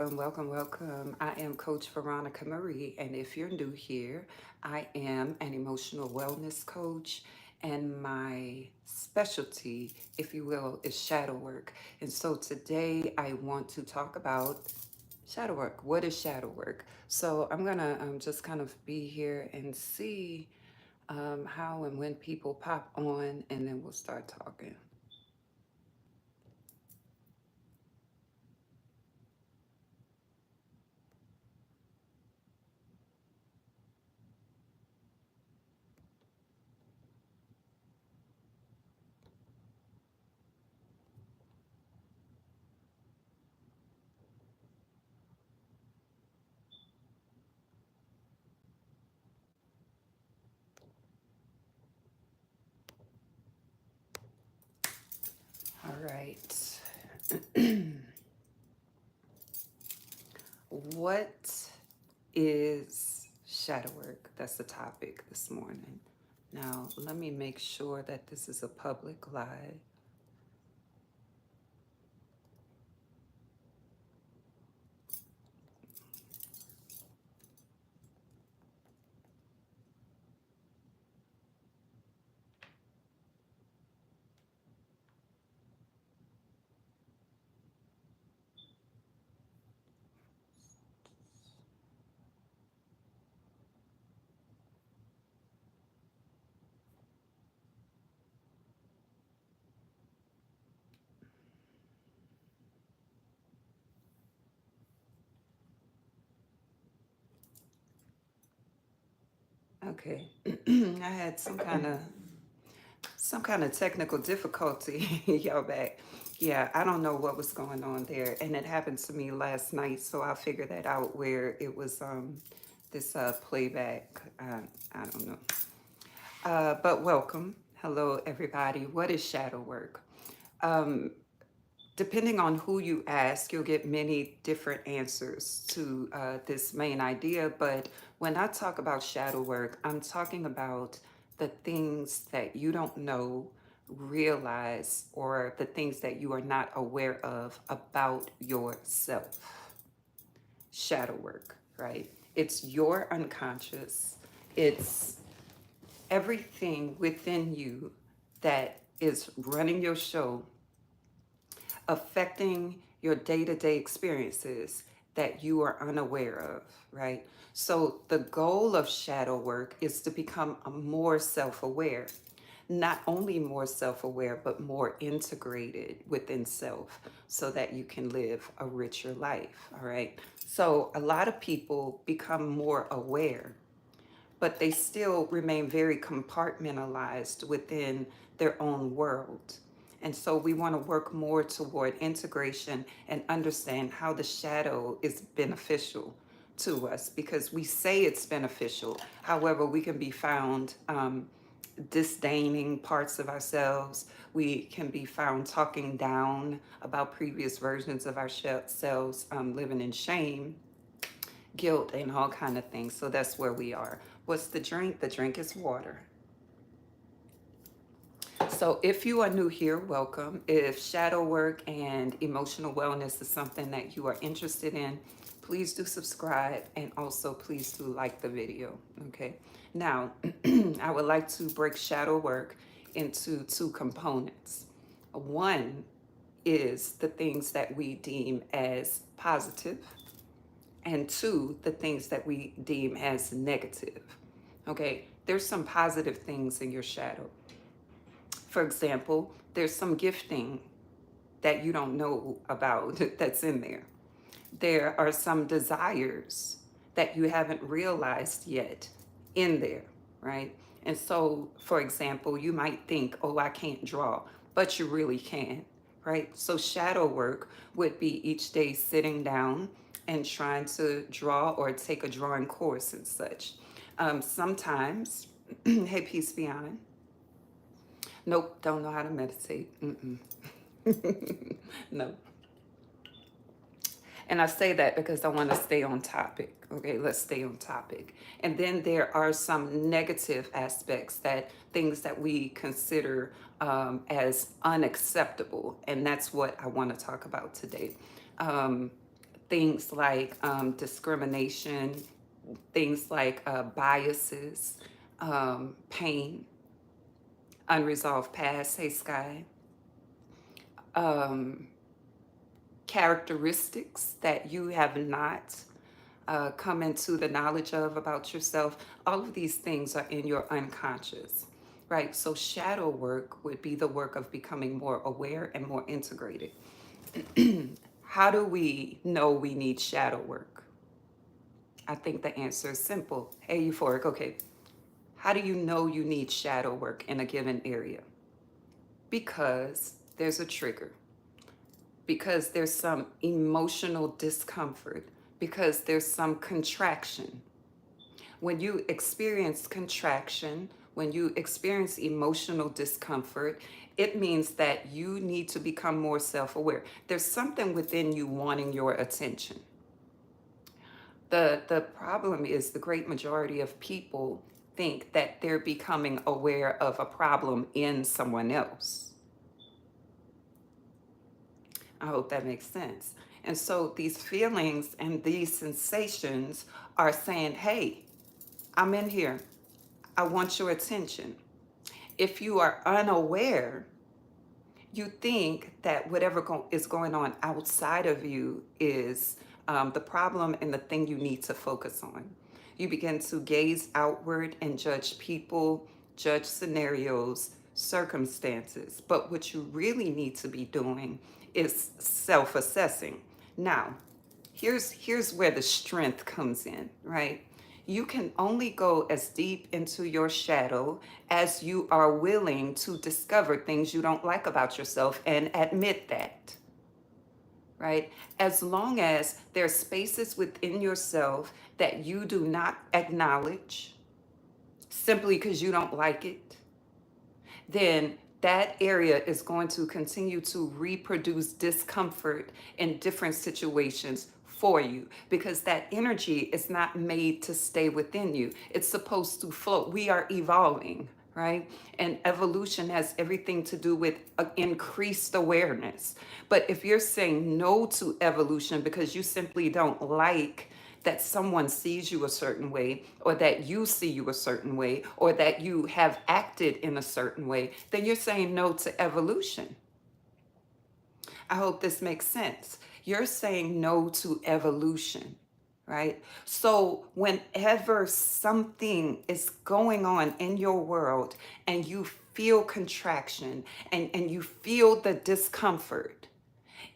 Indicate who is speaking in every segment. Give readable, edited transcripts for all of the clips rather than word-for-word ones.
Speaker 1: Welcome. I am Coach Veronica Marie, and if you're new here, I am an emotional wellness coach, and my specialty, if you will, is shadow work. And so today I want to talk about shadow work. What is shadow work? So I'm gonna just kind of be here and see how and when people pop on, and then we'll start talking. All right. What is shadow work? That's the topic this morning. Now, let me make sure that this is a public live. Okay. I had some kind of technical difficulty. Y'all back. Yeah, I don't know what was going on there. And it happened to me last night, so I'll figure that out where it was this playback. I don't know. But welcome. Hello everybody. What is shadow work? Um, Depending on who you ask, you'll get many different answers to this main idea. But when I talk about shadow work, I'm talking about the things that you don't know, realize, or the things that you are not aware of about yourself. Shadow work, right? It's your unconscious, it's everything within you that is running your show, affecting your day to day experiences that you are unaware of, right? So, the goal of shadow work is to become more self aware, not only more self aware, but more integrated within self so that you can live a richer life, all right? So, a lot of people become more aware, but they still remain very compartmentalized within their own world. And so we want to work more toward integration and understand how the shadow is beneficial to us because we say it's beneficial. However, we can be found disdaining parts of ourselves. We can be found talking down about previous versions of ourselves, living in shame, guilt, and all kind of things. So that's where we are. What's the drink? The drink is water. So if you are new here, welcome. If shadow work and emotional wellness is something that you are interested in, please do subscribe and also please do like the video. Okay. Now, I would like to break shadow work into two components. One is the things that we deem as positive, and two, the things that we deem as negative. Okay, there's some positive things in your shadow. For example, there's some gifting that you don't know about that's in there. There are some desires that you haven't realized yet in there, right? And so, for example, you might think, oh, I can't draw, but you really can, right? So, shadow work would be each day sitting down and trying to draw or take a drawing course and such. Sometimes, hey, peace beyond. Nope, don't know how to meditate. Mm-mm. No. And I say that because I want to stay on topic. Okay, let's stay on topic. And then there are some negative aspects, that things that we consider as unacceptable. And that's what I want to talk about today. Um, things like discrimination, things like biases, pain, unresolved past, hey Sky, um, characteristics that you have not come into the knowledge of about yourself. All of these things are in your unconscious, right? So shadow work would be the work of becoming more aware and more integrated. How do we know we need shadow work? I think the answer is simple. Hey, euphoric. Okay. How do you know you need shadow work in a given area? Because there's a trigger, because there's some emotional discomfort, because there's some contraction. When you experience contraction, when you experience emotional discomfort, it means that you need to become more self aware. There's something within you wanting your attention. The problem is the great majority of people think that they're becoming aware of a problem in someone else. I hope that makes sense. And so these feelings and these sensations are saying, hey, I'm in here. I want your attention. If you are unaware, you think that whatever is going on outside of you is the problem and the thing you need to focus on. You begin to gaze outward and judge people, judge scenarios, circumstances. But what you really need to be doing is self-assessing. Now, here's where the strength comes in, right? You can only go as deep into your shadow as you are willing to discover things you don't like about yourself and admit that, right? As long as there's spaces within yourself that you do not acknowledge simply because you don't like it, then that area is going to continue to reproduce discomfort in different situations for you, because that energy is not made to stay within you. It's supposed to float. We are evolving, right? And evolution has everything to do with increased awareness. But if you're saying no to evolution because you simply don't like that someone sees you a certain way, or that you see you a certain way, or that you have acted in a certain way, then you're saying no to evolution. I hope this makes sense. You're saying no to evolution, right? So whenever something is going on in your world and you feel contraction and you feel the discomfort,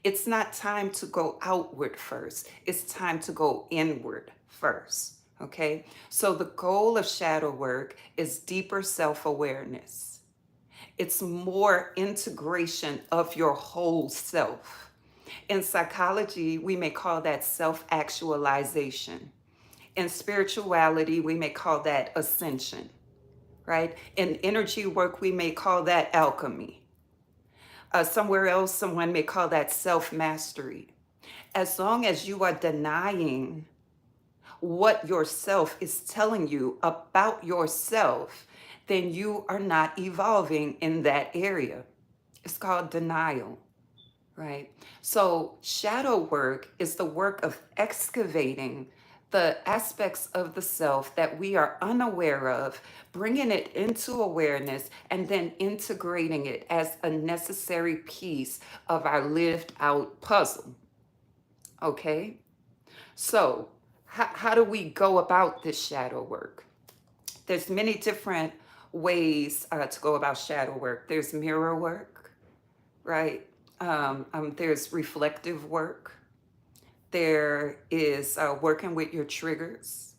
Speaker 1: it's not time to go outward first. It's time to go inward first. Okay. So the goal of shadow work is deeper self awareness, it's more integration of your whole self. In psychology, we may call that self actualization. In spirituality, we may call that ascension, right? In energy work, we may call that alchemy. Somewhere else, someone may call that self mastery. As long as you are denying what yourself is telling you about yourself, then you are not evolving in that area. It's called denial, right? So, shadow work is the work of excavating the aspects of the self that we are unaware of, bringing it into awareness, and then integrating it as a necessary piece of our lived out puzzle. Okay? So, how do we go about this shadow work? There's many different ways to go about shadow work. There's mirror work, right? There's reflective work. There is working with your triggers.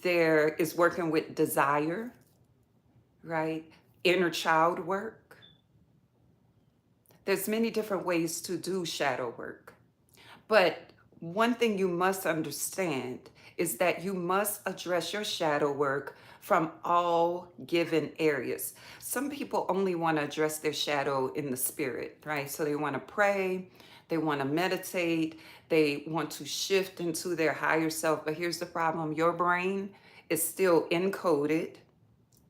Speaker 1: There is working with desire, right? Inner child work. There's many different ways to do shadow work. But one thing you must understand is that you must address your shadow work from all given areas. Some people only want to address their shadow in the spirit, right? So they want to pray, they want to meditate, they want to shift into their higher self. But here's the problem: your brain is still encoded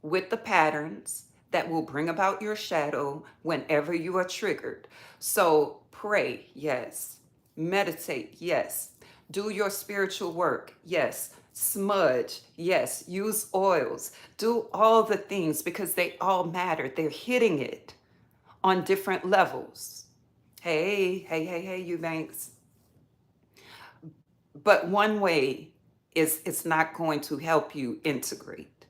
Speaker 1: with the patterns that will bring about your shadow whenever you are triggered. So pray, yes. Meditate, yes. Do your spiritual work, yes. Smudge, yes. Use oils. Do all the things because they all matter. They're hitting it on different levels. Hey, Eubanks. But one way is it's not going to help you integrate.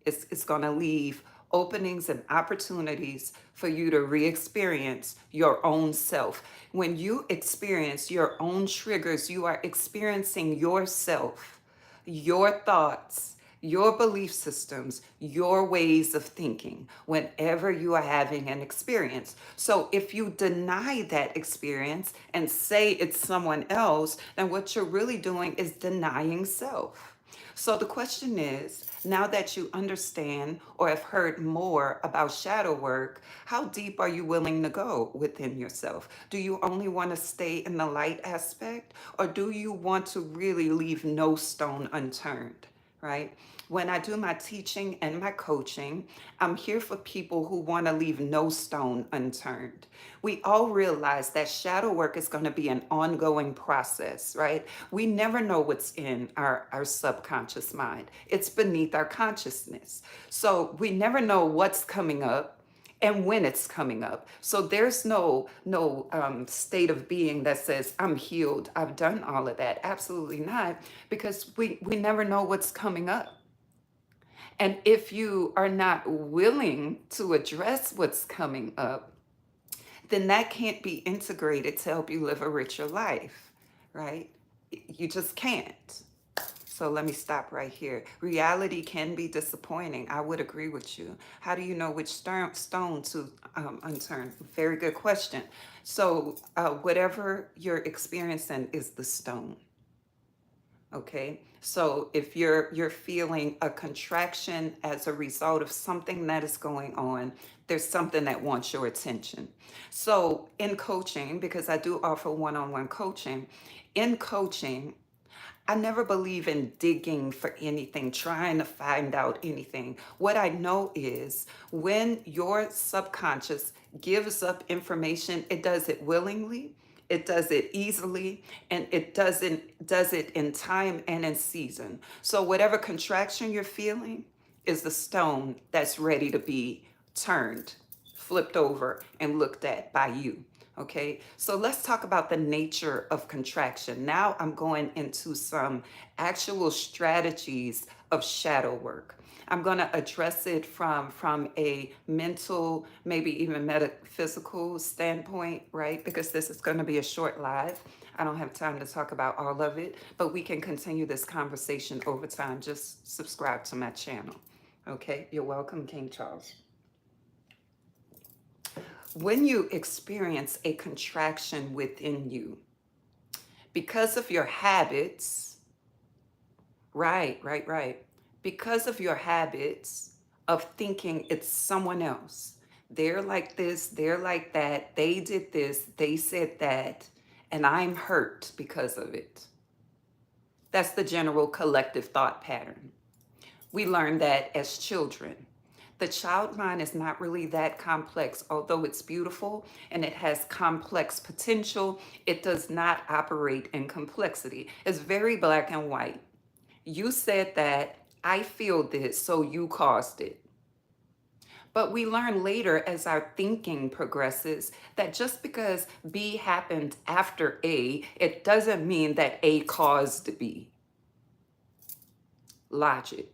Speaker 1: It's going to leave openings and opportunities for you to re-experience your own self. When you experience your own triggers, you are experiencing yourself, your thoughts, your belief systems, your ways of thinking whenever you are having an experience. So if you deny that experience and say it's someone else, then what you're really doing is denying self. So the question is, now that you understand or have heard more about shadow work, how deep are you willing to go within yourself? Do you only want to stay in the light aspect, or do you want to really leave no stone unturned, right? When I do my teaching and my coaching, I'm here for people who want to leave no stone unturned. We all realize that shadow work is going to be an ongoing process, right? We never know what's in our subconscious mind. It's beneath our consciousness. So we never know what's coming up and when it's coming up. So there's no state of being that says I'm healed, I've done all of that. Absolutely not, because we never know what's coming up. And if you are not willing to address what's coming up, then that can't be integrated to help you live a richer life, right? You just can't. So let me stop right here. Reality can be disappointing. I would agree with you. How do you know which stone to unturn? Very good question. So whatever you're experiencing is the stone. Okay, so if you're feeling a contraction as a result of something that is going on, there's something that wants your attention. So in coaching, because I do offer one-on-one coaching, in coaching, I never believe in digging for anything, trying to find out anything. What I know is when your subconscious gives up information, it does it willingly, it does it easily, and it does it in time and in season. So whatever contraction you're feeling is the stone that's ready to be turned, flipped over, and looked at by you. Okay, so let's talk about the nature of contraction. Now I'm going into some actual strategies of shadow work. I'm going to address it from a mental, maybe even metaphysical standpoint, right? Because this is going to be a short live. I don't have time to talk about all of it, but we can continue this conversation over time. Just subscribe to my channel. Okay, you're welcome, King Charles. When you experience a contraction within you because of your habits, right, because of your habits of thinking it's someone else, they're like this, they're like that, they did this, they said that, and I'm hurt because of it. That's the general collective thought pattern. We learned that as children. The child mind is not really that complex. Although it's beautiful and it has complex potential, it does not operate in complexity. It's very black and white. You said that, I feel this, so you caused it. But we learn later as our thinking progresses that just because B happened after A, it doesn't mean that A caused B. Logic.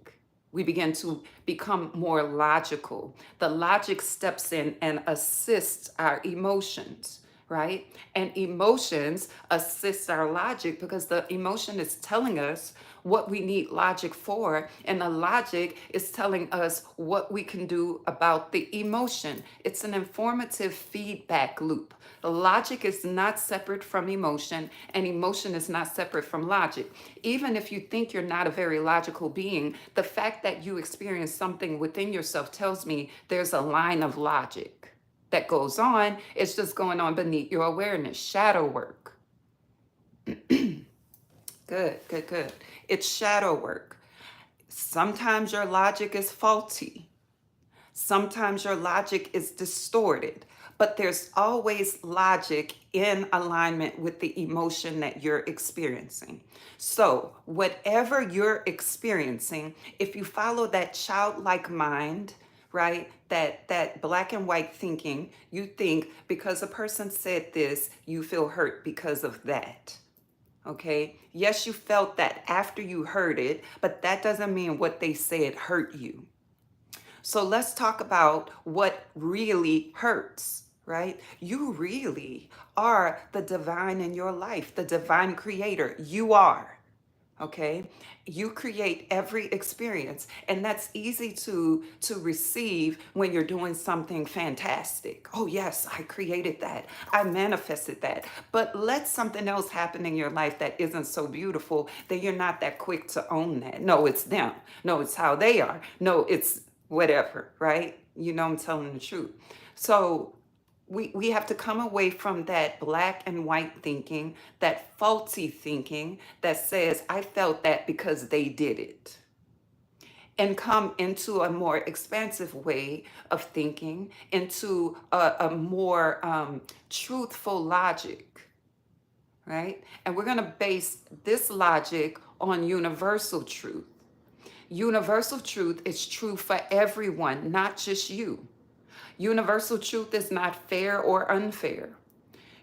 Speaker 1: We begin to become more logical. The logic steps in and assists our emotions, right? And emotions assist our logic because the emotion is telling us what we need logic for, and the logic is telling us what we can do about the emotion. It's an informative feedback loop. Logic is not separate from emotion, and emotion is not separate from logic. Even if you think you're not a very logical being, the fact that you experience something within yourself tells me there's a line of logic that goes on. It's just going on beneath your awareness. Shadow work. Good. It's shadow work. Sometimes your logic is faulty. Sometimes your logic is distorted. but there's always logic in alignment with the emotion that you're experiencing. So, whatever you're experiencing, if you follow that childlike mind, right? That black and white thinking, you think because a person said this, you feel hurt because of that. Okay? Yes, you felt that after you heard it, but that doesn't mean what they said hurt you. So let's talk about what really hurts, right? You really are the divine in your life, the divine creator. You are. Okay, you create every experience, and that's easy to receive when you're doing something fantastic. Oh yes, I created that, I manifested that. But let something else happen in your life that isn't so beautiful, then you're not that quick to own that. No, it's them. No, it's how they are. No, it's whatever, right? You know, I'm telling the truth. So we have to come away from that black and white thinking, that faulty thinking that says, I felt that because they did it, and come into a more expansive way of thinking, into a more truthful logic, right? And we're going to base this logic on universal truth. Universal truth is true for everyone, not just you. Universal truth is not fair or unfair.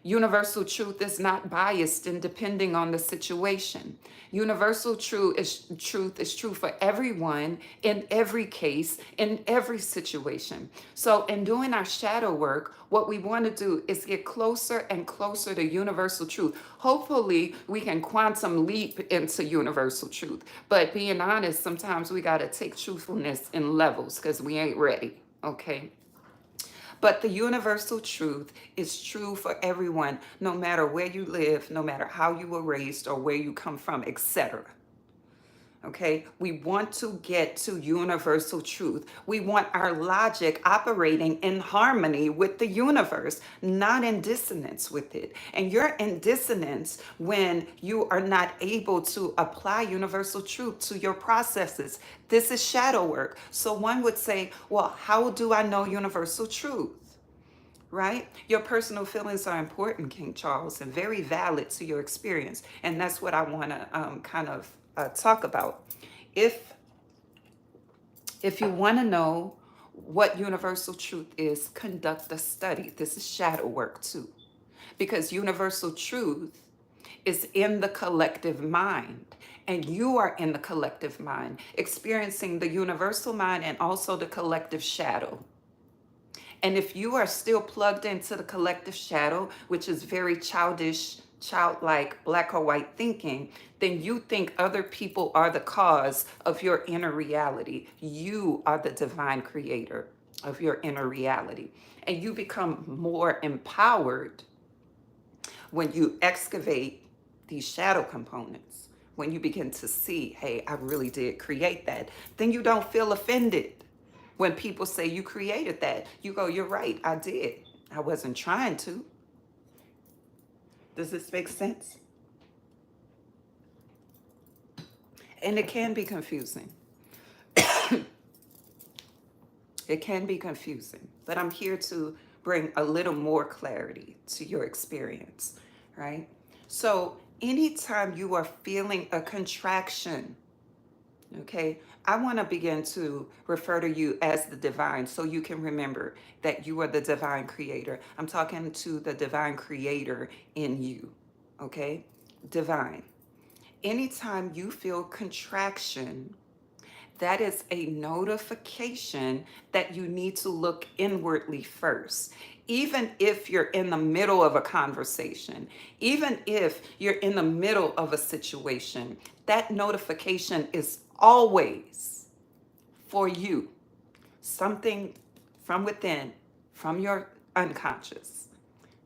Speaker 1: Universal truth is not biased and depending on the situation. Universal truth is true for everyone in every case, in every situation. So in doing our shadow work, what we want to do is get closer and closer to universal truth. Hopefully we can quantum leap into universal truth. But being honest, sometimes we got to take truthfulness in levels because we ain't ready. Okay. But the universal truth is true for everyone, no matter where you live, no matter how you were raised or where you come from, etc. Okay, we want to get to universal truth. We want our logic operating in harmony with the universe, not in dissonance with it. And you're in dissonance when you are not able to apply universal truth to your processes. This is shadow work. So one would say, well, how do I know universal truth? Right? Your personal feelings are important, King Charles, and very valid to your experience. And that's what I want to talk about. If you want to know what universal truth is, conduct a study. This is shadow work too, because universal truth is in the collective mind. And you are in the collective mind, experiencing the universal mind and also the collective shadow. And if you are still plugged into the collective shadow, which is very childish, childlike, black or white thinking, then you think other people are the cause of your inner reality. You are the divine creator of your inner reality. And you become more empowered when you excavate these shadow components. When you begin to see, hey, I really did create that, then you don't feel offended. When people say you created that, you go, you're right, I did. I wasn't trying to. Does this make sense? And it can be confusing. It can be confusing, but I'm here to bring a little more clarity to your experience, right? So anytime you are feeling a contraction, okay, I want to begin to refer to you as the divine so you can remember that you are the divine creator. I'm talking to the divine creator in you, okay? Divine. Anytime you feel contraction, that is a notification that you need to look inwardly first. Even if you're in the middle of a conversation, even if you're in the middle of a situation, that notification is always for you. Something from within, from your unconscious,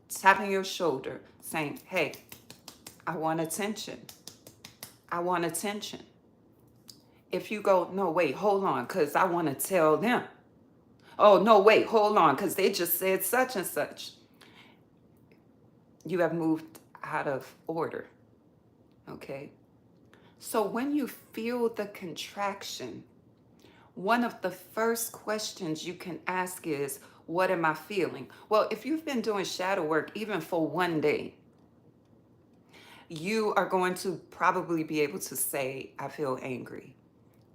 Speaker 1: tapping your shoulder, saying, hey, I want attention. I want attention. If you go, no, wait, hold on, because I want to tell them. Oh, no, wait, hold on, because they just said such and such. You have moved out of order, okay? So when you feel the contraction, one of the first questions you can ask is, What am I feeling? Well, if you've been doing shadow work even for one day, you are going to probably be able to say, I feel angry.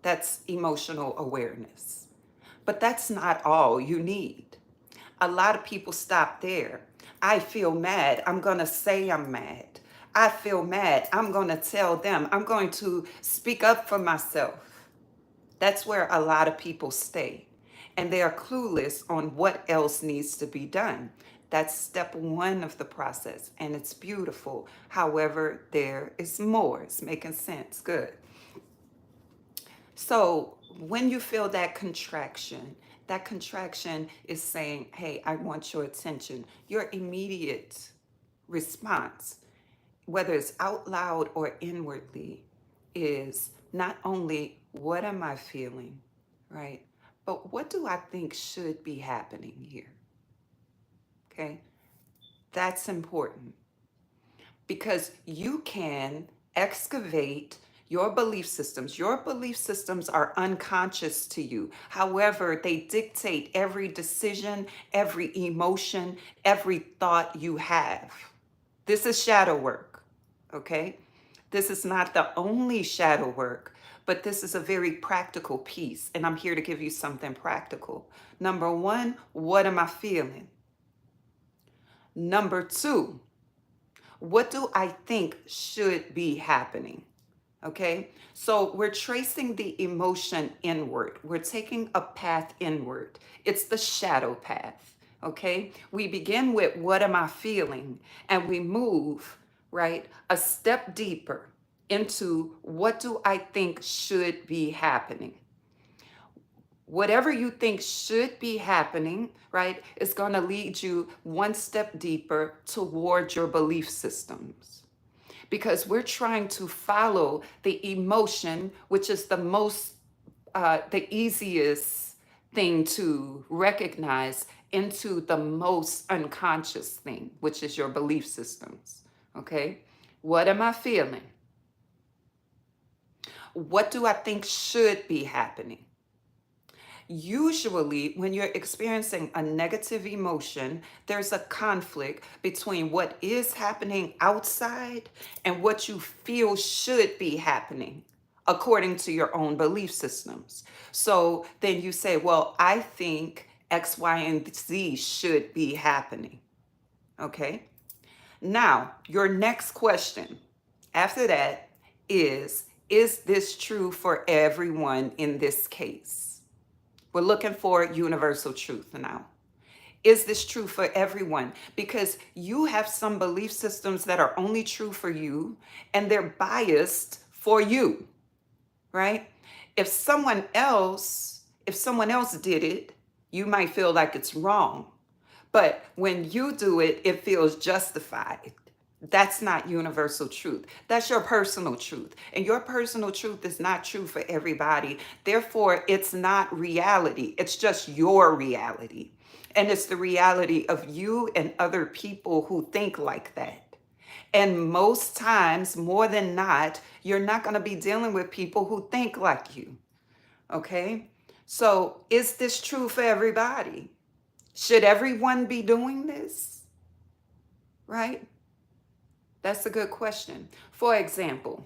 Speaker 1: That's emotional awareness. But that's not all you need. A lot of people stop there. I feel mad. I'm going to say I'm mad. I feel mad. I'm going to tell them. I'm going to speak up for myself. That's where a lot of people stay. And they are clueless on what else needs to be done. That's step one of the process. And it's beautiful. However, there is more. It's making sense. Good. So when you feel that contraction is saying, hey, I want your attention. Your immediate response, whether it's out loud or inwardly, is not only what am I feeling, right? But what do I think should be happening here? Okay, that's important because you can excavate your belief systems. Your belief systems are unconscious to you. However, they dictate every decision, every emotion, every thought you have. This is shadow work, okay? This is not the only shadow work, but this is a very practical piece, and I'm here to give you something practical. Number one, what am I feeling? Number two, what do I think should be happening? Okay, so we're tracing the emotion inward. We're taking a path inward. It's the shadow path. Okay, we begin with what am I feeling? And we move, right, a step deeper into what do I think should be happening? Whatever you think should be happening, right, is going to lead you one step deeper towards your belief systems. Because we're trying to follow the emotion, which is the easiest thing to recognize, into the most unconscious thing, which is your belief systems. Okay? What am I feeling? What do I think should be happening? Usually, when you're experiencing a negative emotion, there's a conflict between what is happening outside and what you feel should be happening according to your own belief systems. So then you say, well, I think X, Y, and Z should be happening. Okay. Now, your next question after that is this true for everyone in this case? We're looking for universal truth now. Is this true for everyone? Because you have some belief systems that are only true for you and they're biased for you, right? If someone else did it, you might feel like it's wrong. But when you do it, it feels justified. That's not universal truth. That's your personal truth. And your personal truth is not true for everybody. Therefore, it's not reality. It's just your reality. And it's the reality of you and other people who think like that. And most times, more than not, you're not going to be dealing with people who think like you. Okay? So, is this true for everybody? Should everyone be doing this? Right? That's a good question. For example,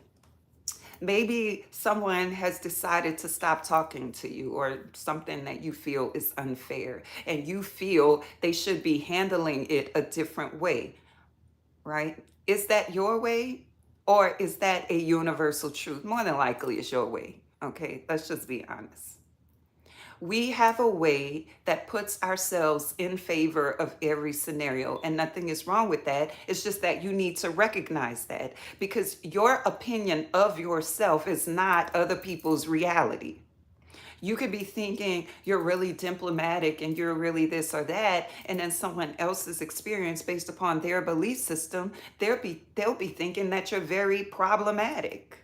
Speaker 1: maybe someone has decided to stop talking to you or something that you feel is unfair and you feel they should be handling it a different way, right? Is that your way or is that a universal truth? More than likely it's your way, okay? Let's just be honest. We have a way that puts ourselves in favor of every scenario, and nothing is wrong with that. It's just that you need to recognize that because your opinion of yourself is not other people's reality. You could be thinking you're really diplomatic and you're really this or that, and then someone else's experience based upon their belief system, they'll be thinking that you're very problematic.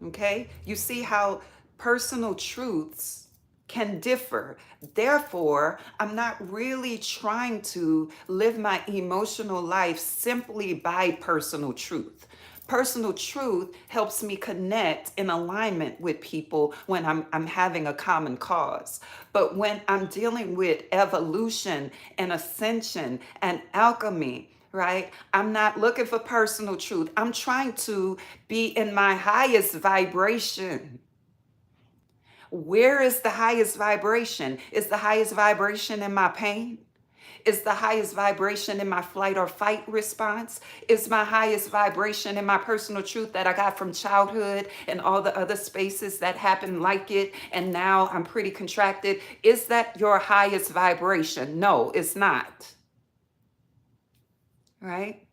Speaker 1: Okay? You see how personal truths can differ. Therefore, I'm not really trying to live my emotional life simply by personal truth. Personal truth helps me connect in alignment with people when I'm having a common cause. But when I'm dealing with evolution and ascension and alchemy, right? I'm not looking for personal truth. I'm trying to be in my highest vibration. Where is the highest vibration? Is the highest vibration in my pain? Is the highest vibration in my flight or fight response? Is my highest vibration in my personal truth that I got from childhood and all the other spaces that happened like it, and now I'm pretty contracted? Is that your highest vibration? No, it's not. Right?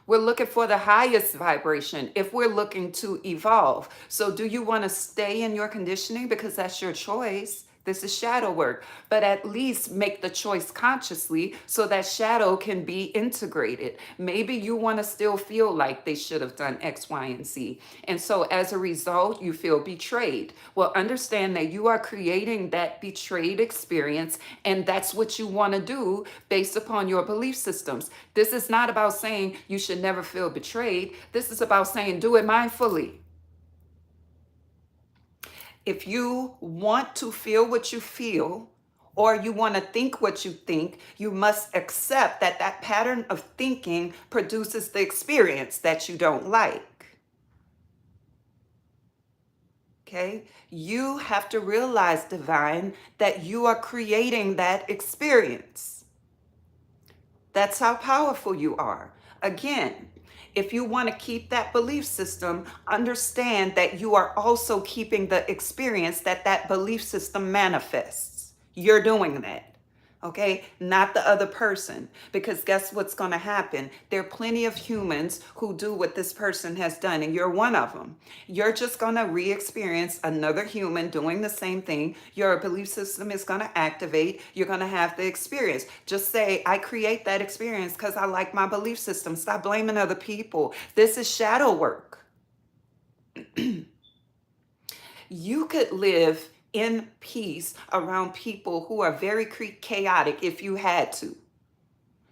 Speaker 1: We're looking for the highest vibration if we're looking to evolve. So, do you want to stay in your conditioning? Because that's your choice. This is shadow work, but at least make the choice consciously so that shadow can be integrated. Maybe you want to still feel like they should have done X, Y, and Z. And so as a result, you feel betrayed. Well, understand that you are creating that betrayed experience, and that's what you want to do based upon your belief systems. This is not about saying you should never feel betrayed. This is about saying do it mindfully. If you want to feel what you feel, or you want to think what you think, you must accept that that pattern of thinking produces the experience that you don't like. Okay? You have to realize, divine, that you are creating that experience. That's how powerful you are. Again, if you want to keep that belief system, understand that you are also keeping the experience that that belief system manifests. You're doing that. Okay, not the other person. Because guess what's going to happen? There are plenty of humans who do what this person has done, and you're one of them. You're just going to re experience another human doing the same thing. Your belief system is going to activate. You're going to have the experience. Just say, I create that experience because I like my belief system. Stop blaming other people. This is shadow work. You could live in peace around people who are very chaotic if you had to.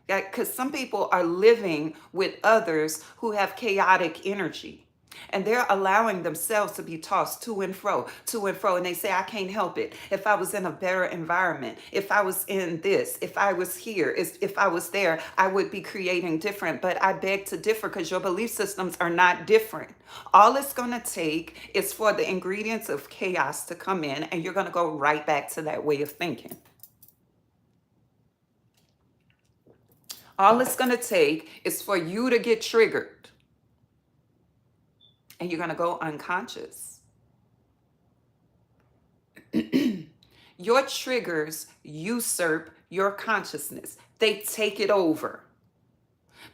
Speaker 1: Because some people are living with others who have chaotic energy. And they're allowing themselves to be tossed to and fro, to and fro. And they say, I can't help it. If I was in a better environment, if I was in this, if I was here, if I was there, I would be creating different. But I beg to differ because your belief systems are not different. All it's going to take is for the ingredients of chaos to come in, and you're going to go right back to that way of thinking. All it's going to take is for you to get triggered. And you're going to go unconscious. Your triggers usurp your consciousness. They take it over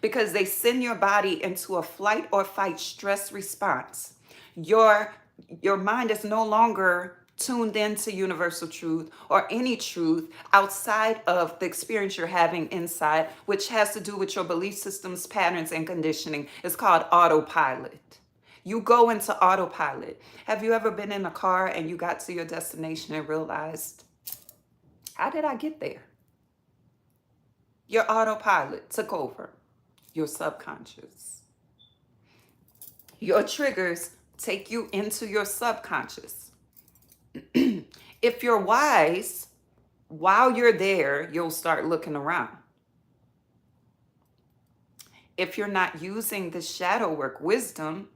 Speaker 1: because they send your body into a flight or fight stress response. Your mind is no longer tuned into universal truth or any truth outside of the experience you're having inside, which has to do with your belief systems, patterns, and conditioning. It's called autopilot. You go into autopilot. Have you ever been in a car and you got to your destination and realized, how did I get there? Your autopilot took over your subconscious. Your triggers take you into your subconscious. If you're wise, while you're there, you'll start looking around. If you're not using the shadow work wisdom,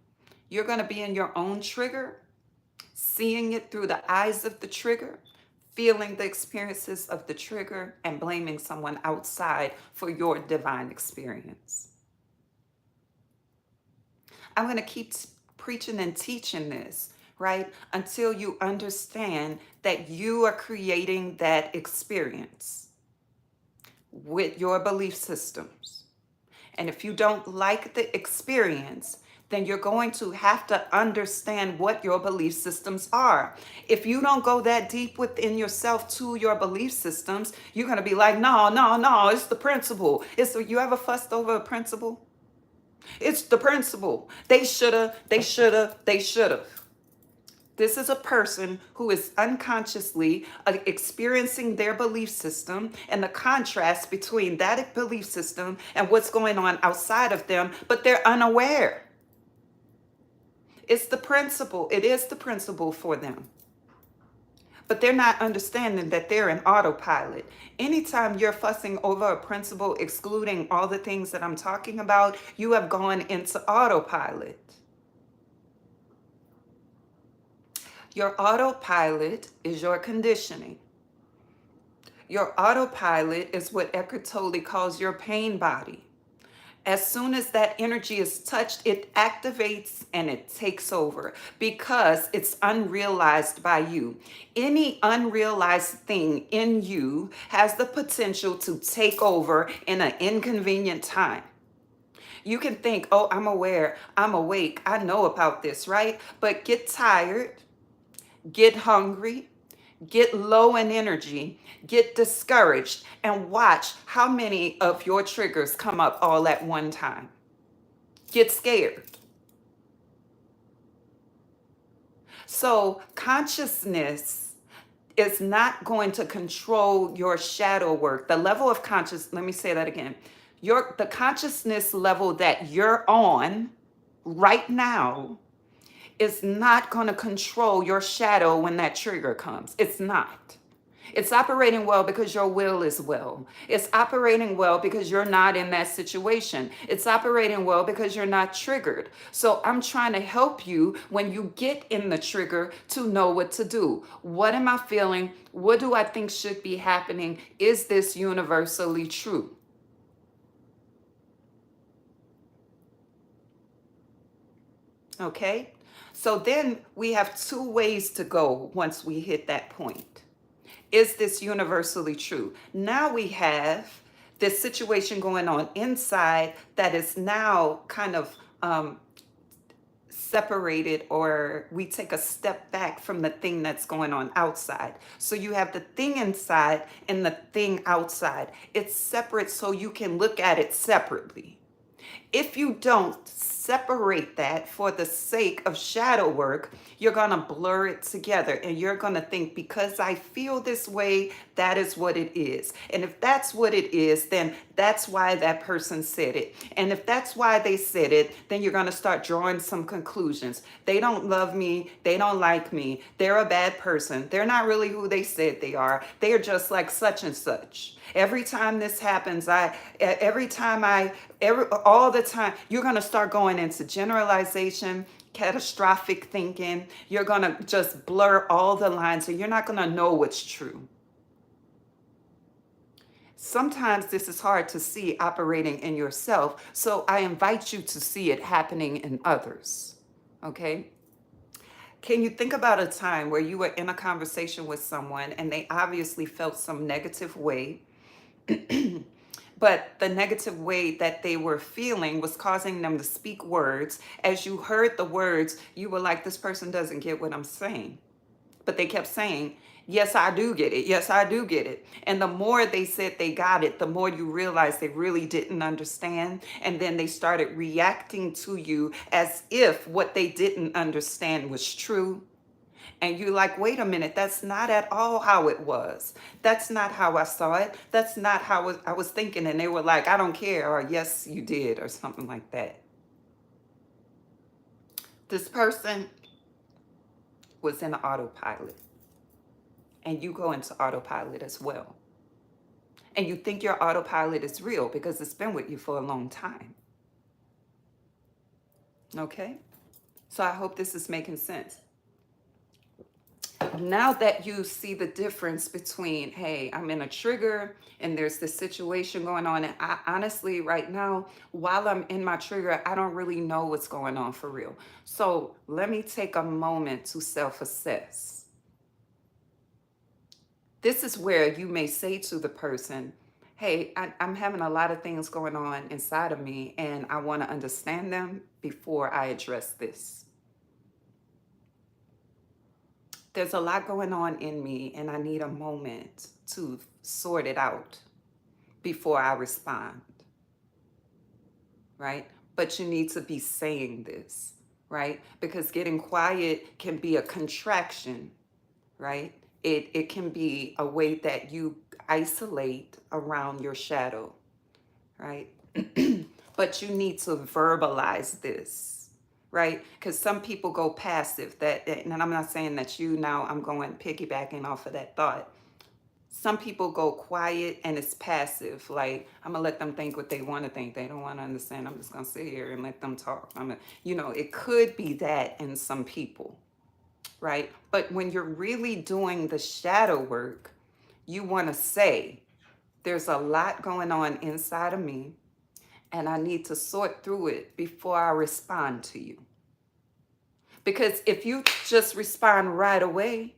Speaker 1: you're going to be in your own trigger, seeing it through the eyes of the trigger, feeling the experiences of the trigger, and blaming someone outside for your divine experience. I'm going to keep preaching and teaching this, right? Until you understand that you are creating that experience with your belief systems. And if you don't like the experience, then you're going to have to understand what your belief systems are. If you don't go that deep within yourself to your belief systems, you're going to be like, no, it's the principle. You ever fussed over a principle? It's the principle. They shoulda. This is a person who is unconsciously experiencing their belief system and the contrast between that belief system and what's going on outside of them, but they're unaware. It's the principle. It is the principle for them. But they're not understanding that they're in autopilot. Anytime you're fussing over a principle, excluding all the things that I'm talking about, you have gone into autopilot. Your autopilot is your conditioning. Your autopilot is what Eckhart Tolle calls your pain body. As soon as that energy is touched, it activates and it takes over because it's unrealized by you. Any unrealized thing in you has the potential to take over in an inconvenient time. You can think, oh, I'm aware, I'm awake, I know about this, right? But get tired, get hungry, get low in energy, get discouraged, and watch how many of your triggers come up all at one time. Get scared. So, consciousness is not going to control your shadow work. The level of conscious, let me say that again. The consciousness level that you're on right now is not going to control your shadow when that trigger comes. It's not. It's operating well because your will is well. It's operating well because you're not in that situation. It's operating well because you're not triggered. So I'm trying to help you when you get in the trigger to know what to do. What am I feeling? What do I think should be happening? Is this universally true? Okay? So then we have two ways to go once we hit that point. Is this universally true? Now we have this situation going on inside that is now kind of separated, or we take a step back from the thing that's going on outside. So you have the thing inside and the thing outside. It's separate so you can look at it separately. If you don't separate that for the sake of shadow work, you're going to blur it together and you're going to think, because I feel this way, that is what it is. And if that's what it is, then that's why that person said it. And if that's why they said it, then you're going to start drawing some conclusions. They don't love me. They don't like me. They're a bad person. They're not really who they said they are. They are just like such and such. Every time this happens, all the time, you're going to start going into generalization, catastrophic thinking. You're going to just blur all the lines and you're not going to know what's true. Sometimes this is hard to see operating in yourself, so I invite you to see it happening in others. Okay? Can you think about a time where you were in a conversation with someone and they obviously felt some negative way? But the negative way that they were feeling was causing them to speak words. As you heard the words, you were like, this person doesn't get what I'm saying. But they kept saying, yes, I do get it. Yes, I do get it. And the more they said they got it, the more you realize they really didn't understand. And then they started reacting to you as if what they didn't understand was true. And you're like, wait a minute, that's not at all how it was. That's not how I saw it. That's not how I was thinking. And they were like, I don't care, or yes, you did, or something like that. This person was in autopilot. And you go into autopilot as well. And you think your autopilot is real because it's been with you for a long time. Okay? So I hope this is making sense. Now that you see the difference between, hey, I'm in a trigger and there's this situation going on, and I honestly right now, while I'm in my trigger, I don't really know what's going on for real. So let me take a moment to self-assess. This is where you may say to the person, hey, I'm having a lot of things going on inside of me and I want to understand them before I address this. There's a lot going on in me and I need a moment to sort it out before I respond, right? But you need to be saying this, right? Because getting quiet can be a contraction, right? It can be a way that you isolate around your shadow, right? But you need to verbalize this. right? Because some people go passive. And I'm not saying that you now, I'm going piggybacking off of that thought. Some people go quiet and it's passive. Like, I'm gonna let them think what they want to think. They don't want to understand. I'm just gonna sit here and let them talk. It could be that in some people, right? But when you're really doing the shadow work, you want to say, there's a lot going on inside of me, and I need to sort through it before I respond to you. Because if you just respond right away,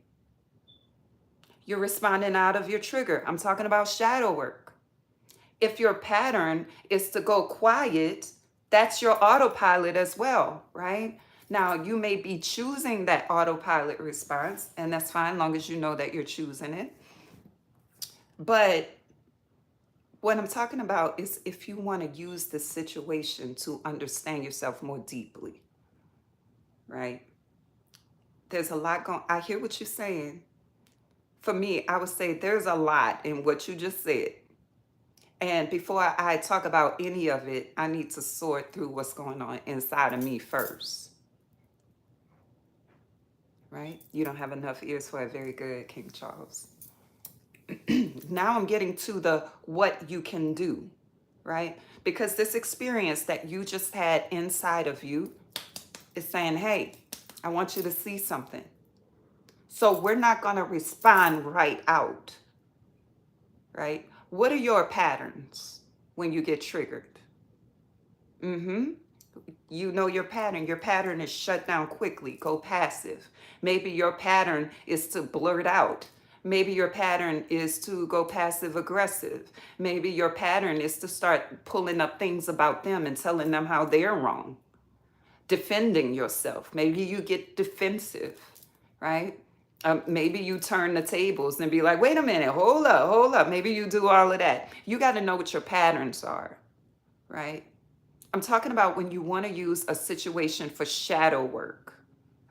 Speaker 1: you're responding out of your trigger. I'm talking about shadow work. If your pattern is to go quiet, that's your autopilot as well, right? Now, you may be choosing that autopilot response, and that's fine, long as you know that you're choosing it. But what I'm talking about is if you want to use the situation to understand yourself more deeply, right? There's a lot going. I hear what you're saying. For me, I would say there's a lot in what you just said. And before I talk about any of it, I need to sort through what's going on inside of me first, right? You don't have enough ears for it. Very good, King Charles. Now I'm getting to the what you can do, right? Because this experience that you just had inside of you is saying, hey, I want you to see something. So we're not going to respond right out, right? What are your patterns when you get triggered? Mm-hmm. You know your pattern. Your pattern is shut down quickly, go passive. Maybe your pattern is to blurt out. Maybe your pattern is to go passive aggressive. Maybe your pattern is to start pulling up things about them and telling them how they're wrong. Defending yourself. Maybe you get defensive, right? Maybe you turn the tables and be like, wait a minute, hold up, hold up. Maybe you do all of that. You got to know what your patterns are, right? I'm talking about when you want to use a situation for shadow work,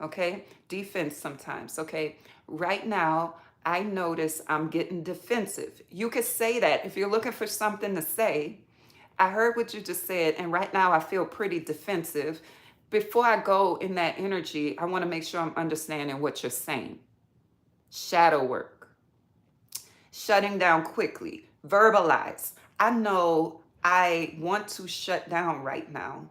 Speaker 1: okay? Defense sometimes, okay? Right now, I notice I'm getting defensive. You could say that if you're looking for something to say. I heard what you just said, and right now I feel pretty defensive. Before I go in that energy, I want to make sure I'm understanding what you're saying. Shadow work, shutting down quickly, verbalize. I know I want to shut down right now,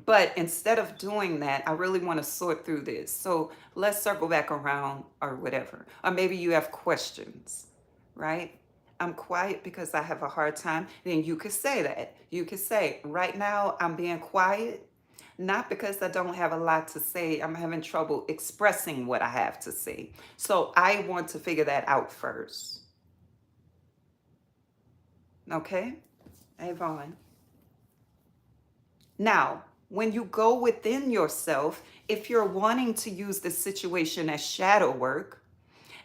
Speaker 1: but instead of doing that, I really want to sort through this. So let's circle back around or whatever. Or maybe you have questions, right? I'm quiet because I have a hard time. Then you could say that. You could say, right now I'm being quiet, not because I don't have a lot to say. I'm having trouble expressing what I have to say. So I want to figure that out first. Okay? Avon. Now, when you go within yourself, if you're wanting to use this situation as shadow work,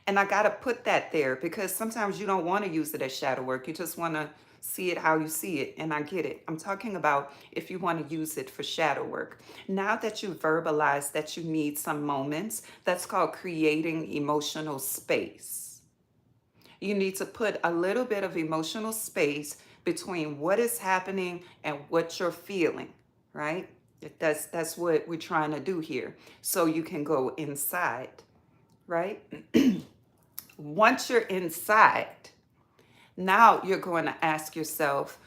Speaker 1: and I got to put that there because sometimes you don't want to use it as shadow work. You just want to see it how you see it. And I get it. I'm talking about if you want to use it for shadow work. Now that you verbalize that you need some moments, that's called creating emotional space. You need to put a little bit of emotional space between what is happening and what you're feeling, right? That's what we're trying to do here. So you can go inside, right? Once you're inside, now you're going to ask yourself,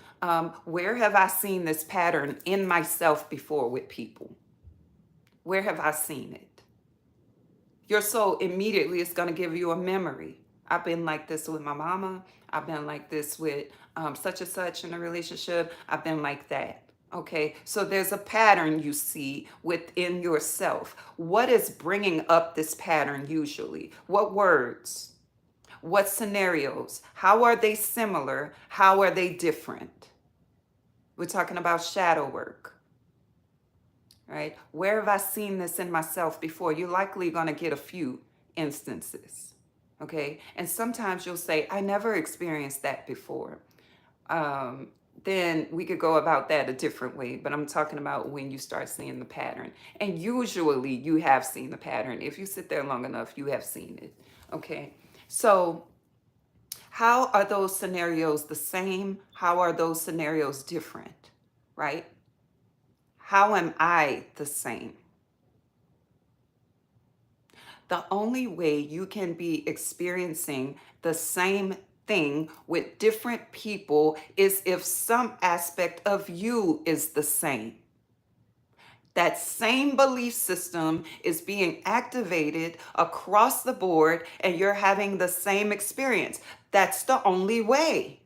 Speaker 1: where have I seen this pattern in myself before with people? Where have I seen it? Your soul immediately is going to give you a memory. I've been like this with my mama. I've been like this with such and such in a relationship. I've been like that. Okay, so there's a pattern you see within yourself. What is bringing up this pattern usually? What words? What scenarios? How are they similar? How are they different? We're talking about shadow work, right? Where have I seen this in myself before? You're likely going to get a few instances, okay? And sometimes you'll say, I never experienced that before. Then we could go about that a different way. But I'm talking about when you start seeing the pattern. And usually you have seen the pattern. If you sit there long enough, you have seen it, okay? So how are those scenarios the same? How are those scenarios different, right? How am I the same? The only way you can be experiencing the same thing with different people is if some aspect of you is the same. That same belief system is being activated across the board and you're having the same experience. That's the only way.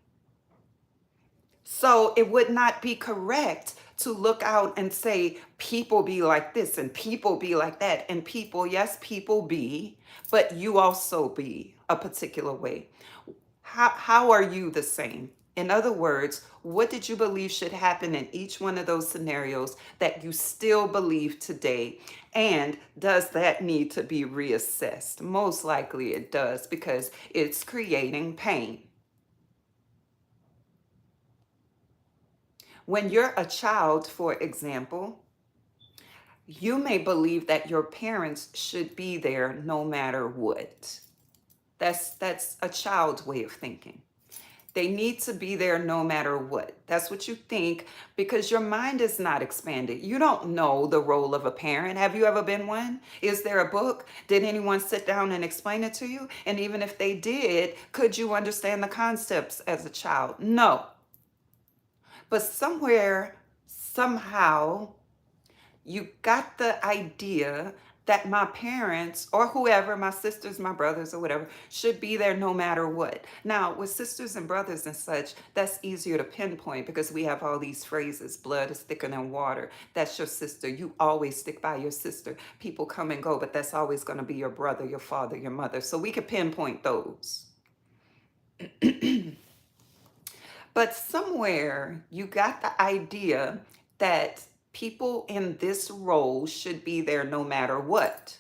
Speaker 1: So it would not be correct to look out and say, people be like this and people be like that. And people, yes, people be, but you also be a particular way. How are you the same? In other words, what did you believe should happen in each one of those scenarios that you still believe today? And does that need to be reassessed? Most likely it does because it's creating pain. When you're a child, for example, you may believe that your parents should be there no matter what. That's a child's way of thinking. They need to be there no matter what. That's what you think because your mind is not expanded. You don't know the role of a parent. Have you ever been one? Is there a book? Did anyone sit down and explain it to you? And even if they did, could you understand the concepts as a child? No. But somewhere, somehow, you got the idea that my parents or whoever, my sisters, my brothers, or whatever, should be there no matter what. Now, with sisters and brothers and such, that's easier to pinpoint because we have all these phrases. Blood is thicker than water. That's your sister. You always stick by your sister. People come and go, but that's always going to be your brother, your father, your mother. So we could pinpoint those. But somewhere you got the idea that people in this role should be there no matter what.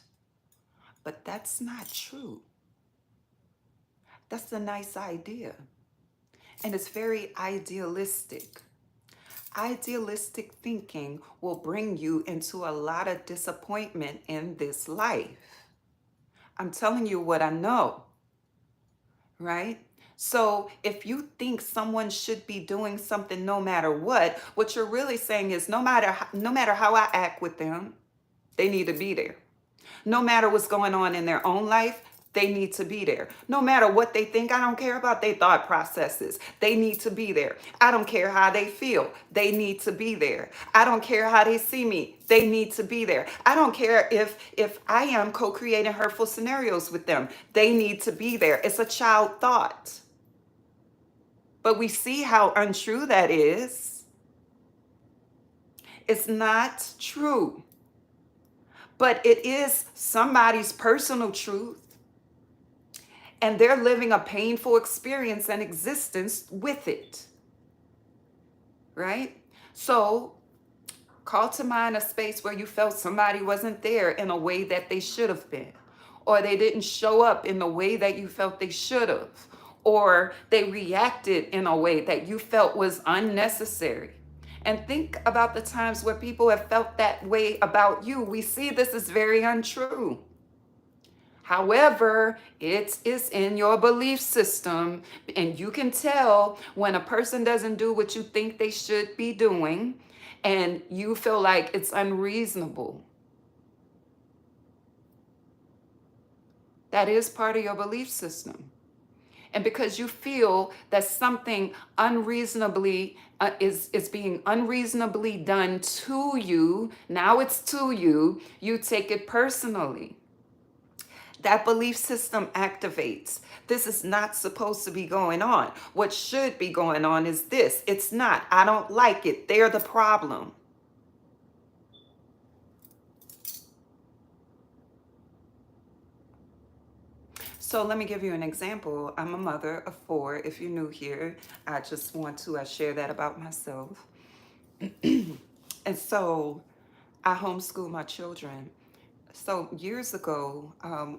Speaker 1: But that's not true. That's a nice idea. And it's very idealistic. Idealistic thinking will bring you into a lot of disappointment in this life. I'm telling you what I know, right? So if you think someone should be doing something no matter what you're really saying is no matter how I act with them, they need to be there. No matter what's going on in their own life, they need to be there. No matter what they think, I don't care about their thought processes. They need to be there. I don't care how they feel. They need to be there. I don't care how they see me. They need to be there. I don't care if I am co-creating hurtful scenarios with them. They need to be there. It's a child thought. But we see how untrue that is. It's not true. But it is somebody's personal truth. And they're living a painful experience and existence with it. Right? So call to mind a space where you felt somebody wasn't there in a way that they should have been. Or they didn't show up in the way that you felt they should have. Or they reacted in a way that you felt was unnecessary. And think about the times where people have felt that way about you. We see this is very untrue. However, it is in your belief system, and you can tell when a person doesn't do what you think they should be doing, and you feel like it's unreasonable. That is part of your belief system. And because you feel that something unreasonably is being unreasonably done to you, now it's to you, you take it personally. That belief system activates. This is not supposed to be going on. What should be going on is this. It's not. I don't like it. They're the problem. So let me give you an example. I'm a mother of 4. If you're new here, I just want to share that about myself. And so I homeschool my children. So years ago,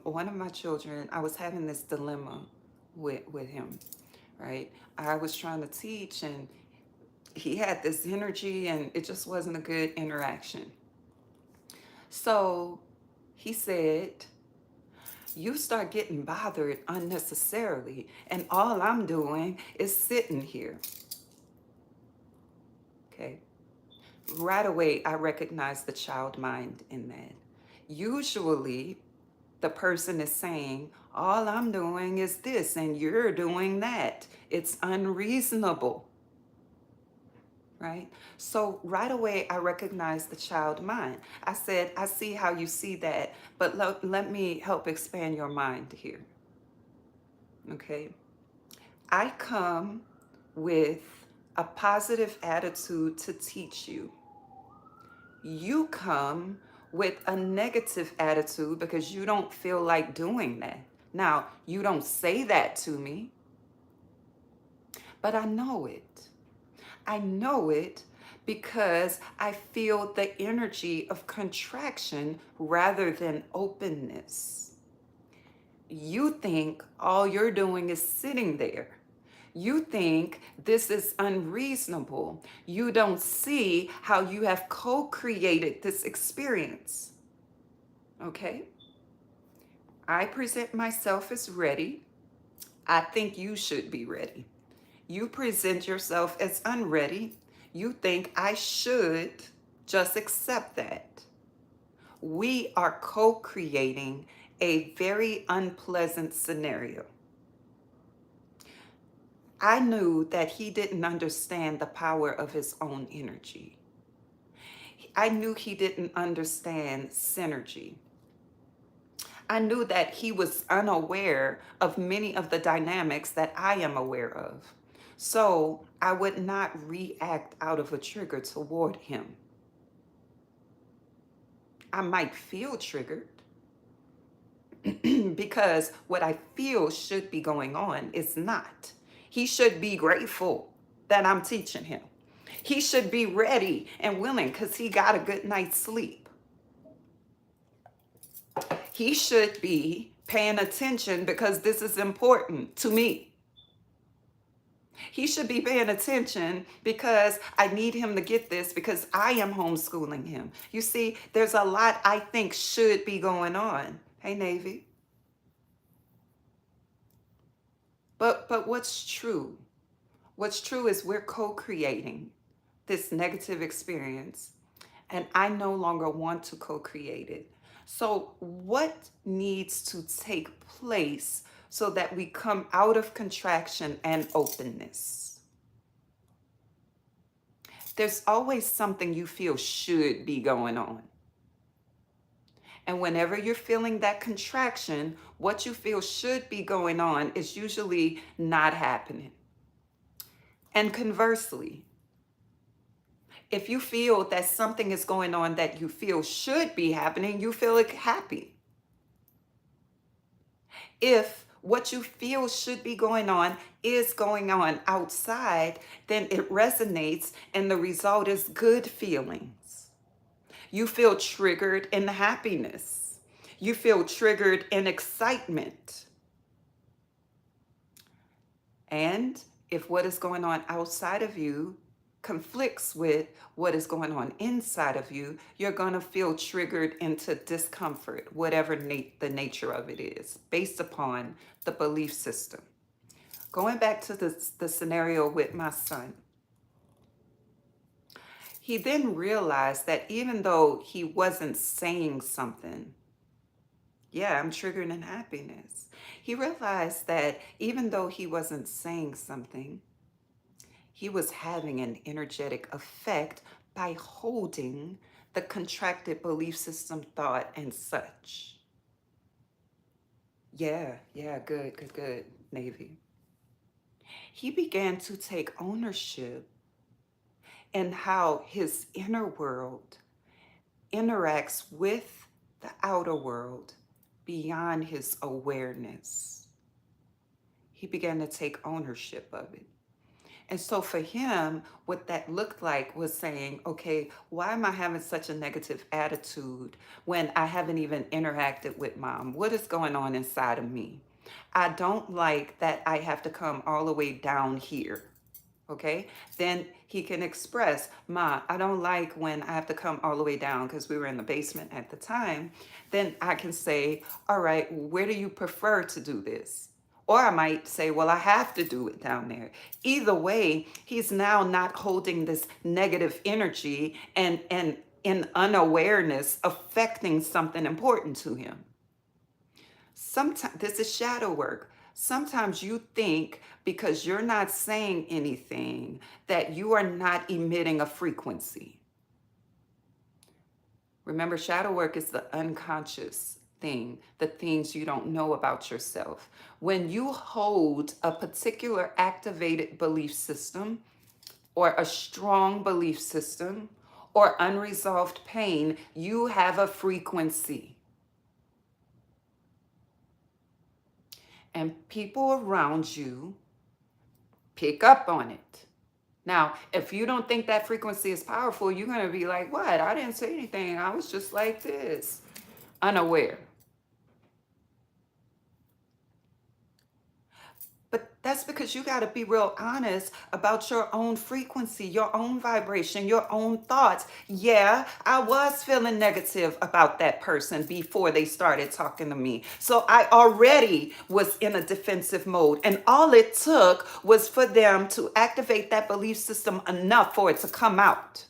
Speaker 1: one of my children, I was having this dilemma with him, right? I was trying to teach and he had this energy and it just wasn't a good interaction. So he said, you start getting bothered unnecessarily and all I'm doing is sitting here. Okay. Right away, I recognized the child mind in that. Usually, The person is saying, all I'm doing is this and you're doing that. It's unreasonable, right? So right away, I recognized the child mind. I said, I see how you see that, but let me help expand your mind here, okay? I come with a positive attitude to teach you. You come with a negative attitude because you don't feel like doing that. Now, you don't say that to me, but I know it. I know it because I feel the energy of contraction rather than openness. You think all you're doing is sitting there. You think this is unreasonable. You don't see how you have co-created this experience. Okay? I present myself as ready. I think you should be ready. You present yourself as unready. You think I should just accept that. We are co-creating a very unpleasant scenario. I knew that he didn't understand the power of his own energy. I knew he didn't understand synergy. I knew that he was unaware of many of the dynamics that I am aware of. So I would not react out of a trigger toward him. I might feel triggered because what I feel should be going on is not. He should be grateful that I'm teaching him. He should be ready and willing because he got a good night's sleep. He should be paying attention because this is important to me. He should be paying attention because I need him to get this because I am homeschooling him. You see, there's a lot I think should be going on. Hey, Navy. But what's true? What's true is we're co-creating this negative experience, and I no longer want to co-create it. So what needs to take place so that we come out of contraction and openness? There's always something you feel should be going on. And whenever you're feeling that contraction, what you feel should be going on is usually not happening. And conversely, if you feel that something is going on that you feel should be happening, you feel like happy. If what you feel should be going on is going on outside, then it resonates and the result is good feelings. You feel triggered in happiness. You feel triggered in excitement. And if what is going on outside of you conflicts with what is going on inside of you, you're going to feel triggered into discomfort, whatever the nature of it is, based upon the belief system. Going back to the scenario with my son, he then realized that even though he wasn't saying something, yeah, I'm triggered in happiness. He realized that even though he wasn't saying something, he was having an energetic effect by holding the contracted belief system thought and such. Yeah, good, Navy. He began to take ownership in how his inner world interacts with the outer world beyond his awareness. He began to take ownership of it. And so for him, what that looked like was saying, okay, why am I having such a negative attitude when I haven't even interacted with mom? What is going on inside of me? I don't like that I have to come all the way down here. Okay, then he can express, Ma, I don't like when I have to come all the way down because we were in the basement at the time. Then I can say, all right, where do you prefer to do this? Or I might say, well, I have to do it down there. Either way, he's now not holding this negative energy and in unawareness affecting something important to him. Sometimes this is shadow work. Sometimes you think because you're not saying anything that you are not emitting a frequency. Remember, shadow work is the unconscious thing, the things you don't know about yourself. When you hold a particular activated belief system or a strong belief system or unresolved pain, you have a frequency. And people around you pick up on it. Now, if you don't think that frequency is powerful, you're going to be like, what? I didn't say anything. I was just like this, unaware. But that's because you got to be real honest about your own frequency, your own vibration, your own thoughts. Yeah, I was feeling negative about that person before they started talking to me. So I already was in a defensive mode. And all it took was for them to activate that belief system enough for it to come out.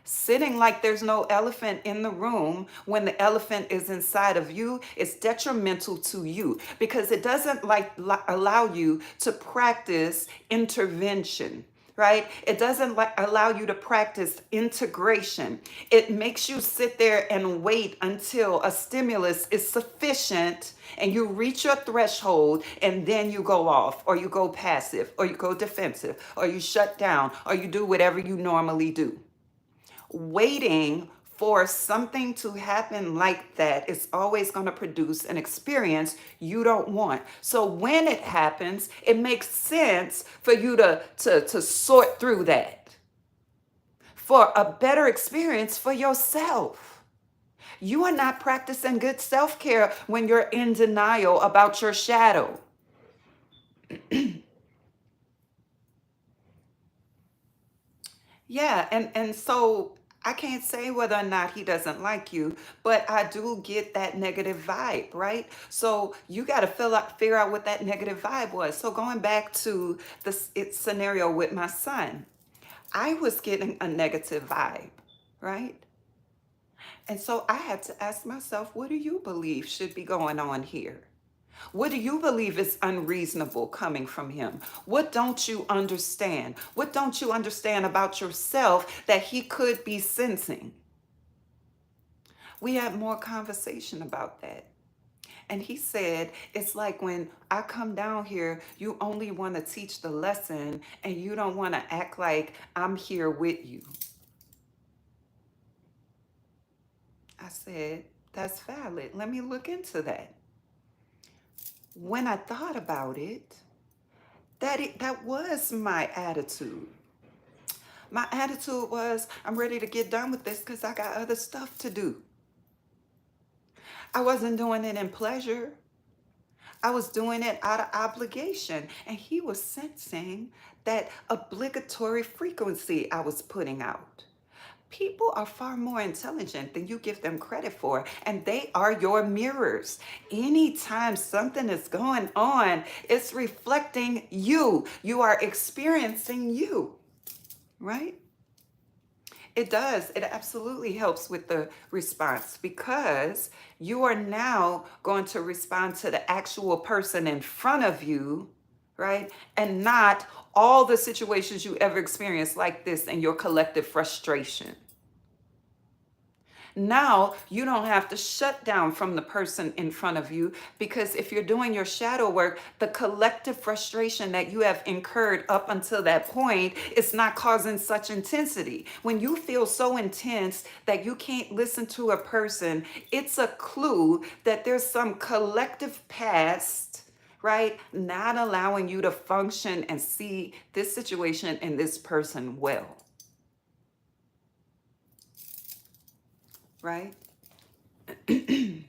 Speaker 1: Sitting like there's no elephant in the room when the elephant is inside of you is detrimental to you because it doesn't allow you to practice intervention, right? It doesn't allow you to practice integration. It makes you sit there and wait until a stimulus is sufficient and you reach your threshold and then you go off or you go passive or you go defensive or you shut down or you do whatever you normally do. Waiting for something to happen like that is always going to produce an experience you don't want. So when it happens, it makes sense for you to sort through that for a better experience for yourself. You are not practicing good self-care when you're in denial about your shadow. Yeah, and so I can't say whether or not he doesn't like you, but I do get that negative vibe, right? So you got to figure out what that negative vibe was. So going back to scenario with my son, I was getting a negative vibe, right? And so I had to ask myself, what do you believe should be going on here? What do you believe is unreasonable coming from him? What don't you understand? What don't you understand about yourself that he could be sensing? We had more conversation about that. And he said, it's like when I come down here, you only want to teach the lesson and you don't want to act like I'm here with you. I said, that's valid. Let me look into that. When I thought about it, that was my attitude. My attitude was, I'm ready to get done with this because I got other stuff to do. I wasn't doing it in pleasure. I was doing it out of obligation. And he was sensing that obligatory frequency I was putting out. People are far more intelligent than you give them credit for, and they are your mirrors. Anytime something is going on, it's reflecting you. You are experiencing you, right? It does. It absolutely helps with the response because you are now going to respond to the actual person in front of you, right? And not all the situations you ever experienced like this and your collective frustration. Now you don't have to shut down from the person in front of you because if you're doing your shadow work, the collective frustration that you have incurred up until that point is not causing such intensity. When you feel so intense that you can't listen to a person, it's a clue that there's some collective past, right? Not allowing you to function and see this situation and this person well, right? And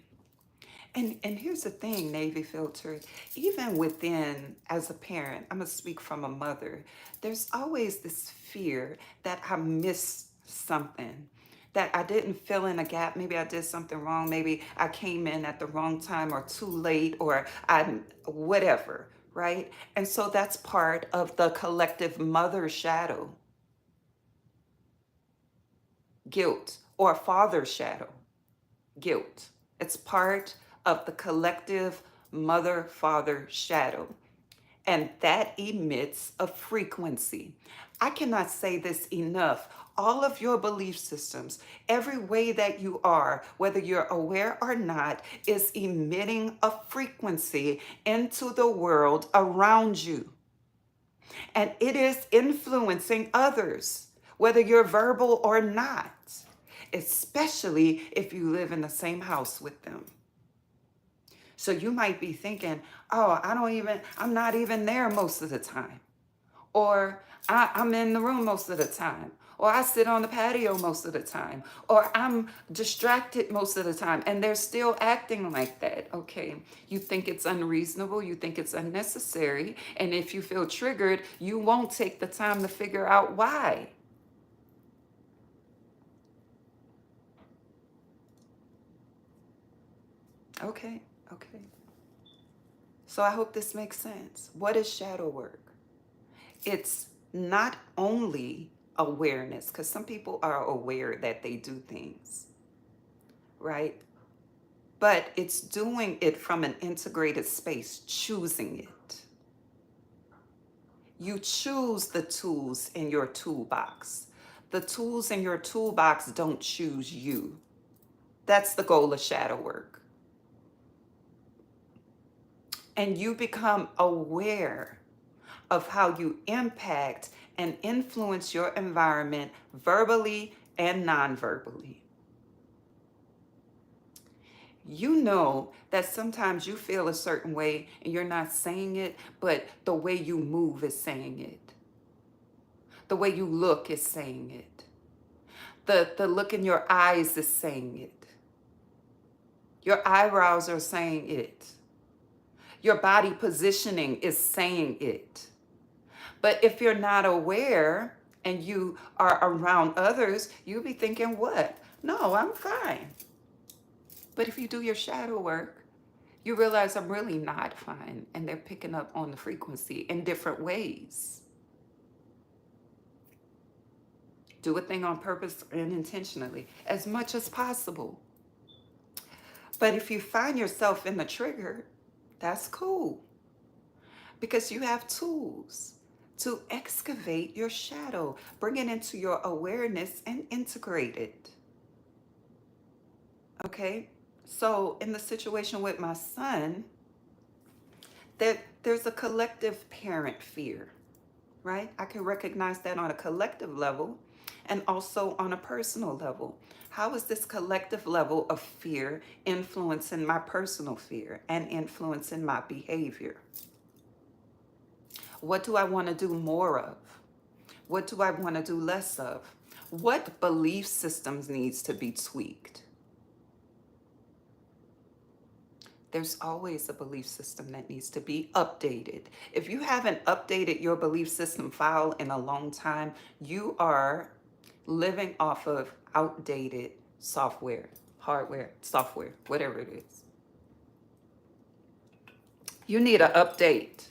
Speaker 1: here's the thing, Navy filter, even within, as a parent, I'm gonna speak from a mother, there's always this fear that I missed something, that I didn't fill in a gap. Maybe I did something wrong. Maybe I came in at the wrong time or too late or I, whatever, right? And so that's part of the collective mother shadow, guilt, or father shadow. guilt. It's part of the collective mother-father shadow, and that emits a frequency. I cannot say this enough. All of your belief systems, every way that you are, whether you're aware or not, is emitting a frequency into the world around you. And it is influencing others, whether you're verbal or not, especially if you live in the same house with them. So you might be thinking, oh, I'm not even there most of the time. Or I'm in the room most of the time. Or I sit on the patio most of the time. Or I'm distracted most of the time. And they're still acting like that. Okay. You think it's unreasonable. You think it's unnecessary. And if you feel triggered, you won't take the time to figure out why. Okay. Okay. So I hope this makes sense. What is shadow work? It's not only awareness, because some people are aware that they do things, right? But it's doing it from an integrated space, choosing it. You choose the tools in your toolbox. The tools in your toolbox don't choose you. That's the goal of shadow work. And you become aware of how you impact and influence your environment verbally and non-verbally. You know that sometimes you feel a certain way and you're not saying it, but the way you move is saying it. The way you look is saying it. The look in your eyes is saying it. Your eyebrows are saying it. Your body positioning is saying it. But if you're not aware and you are around others, you'll be thinking, what? No, I'm fine. But if you do your shadow work, you realize I'm really not fine. And they're picking up on the frequency in different ways. Do a thing on purpose and intentionally as much as possible. But if you find yourself in the trigger, that's cool. Because you have tools to excavate your shadow, bring it into your awareness and integrate it. Okay? So in the situation with my son, there's a collective parent fear, right? I can recognize that on a collective level and also on a personal level. How is this collective level of fear influencing my personal fear and influencing my behavior? What do I want to do more of? What do I want to do less of? What belief systems needs to be tweaked? There's always a belief system that needs to be updated. If you haven't updated your belief system file in a long time, you are living off of outdated software, hardware, software, whatever it is. You need an update.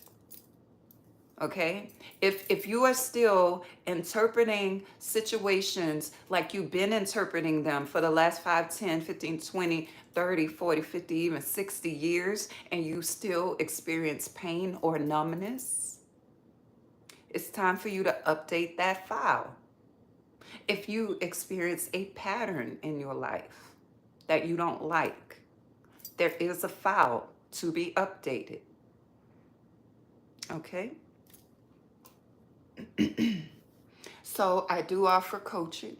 Speaker 1: Okay? If you are still interpreting situations like you've been interpreting them for the last 5, 10, 15, 20, 30, 40, 50, even 60 years, and you still experience pain or numbness, it's time for you to update that file. If you experience a pattern in your life that you don't like, there is a file to be updated. Okay? So I do offer coaching.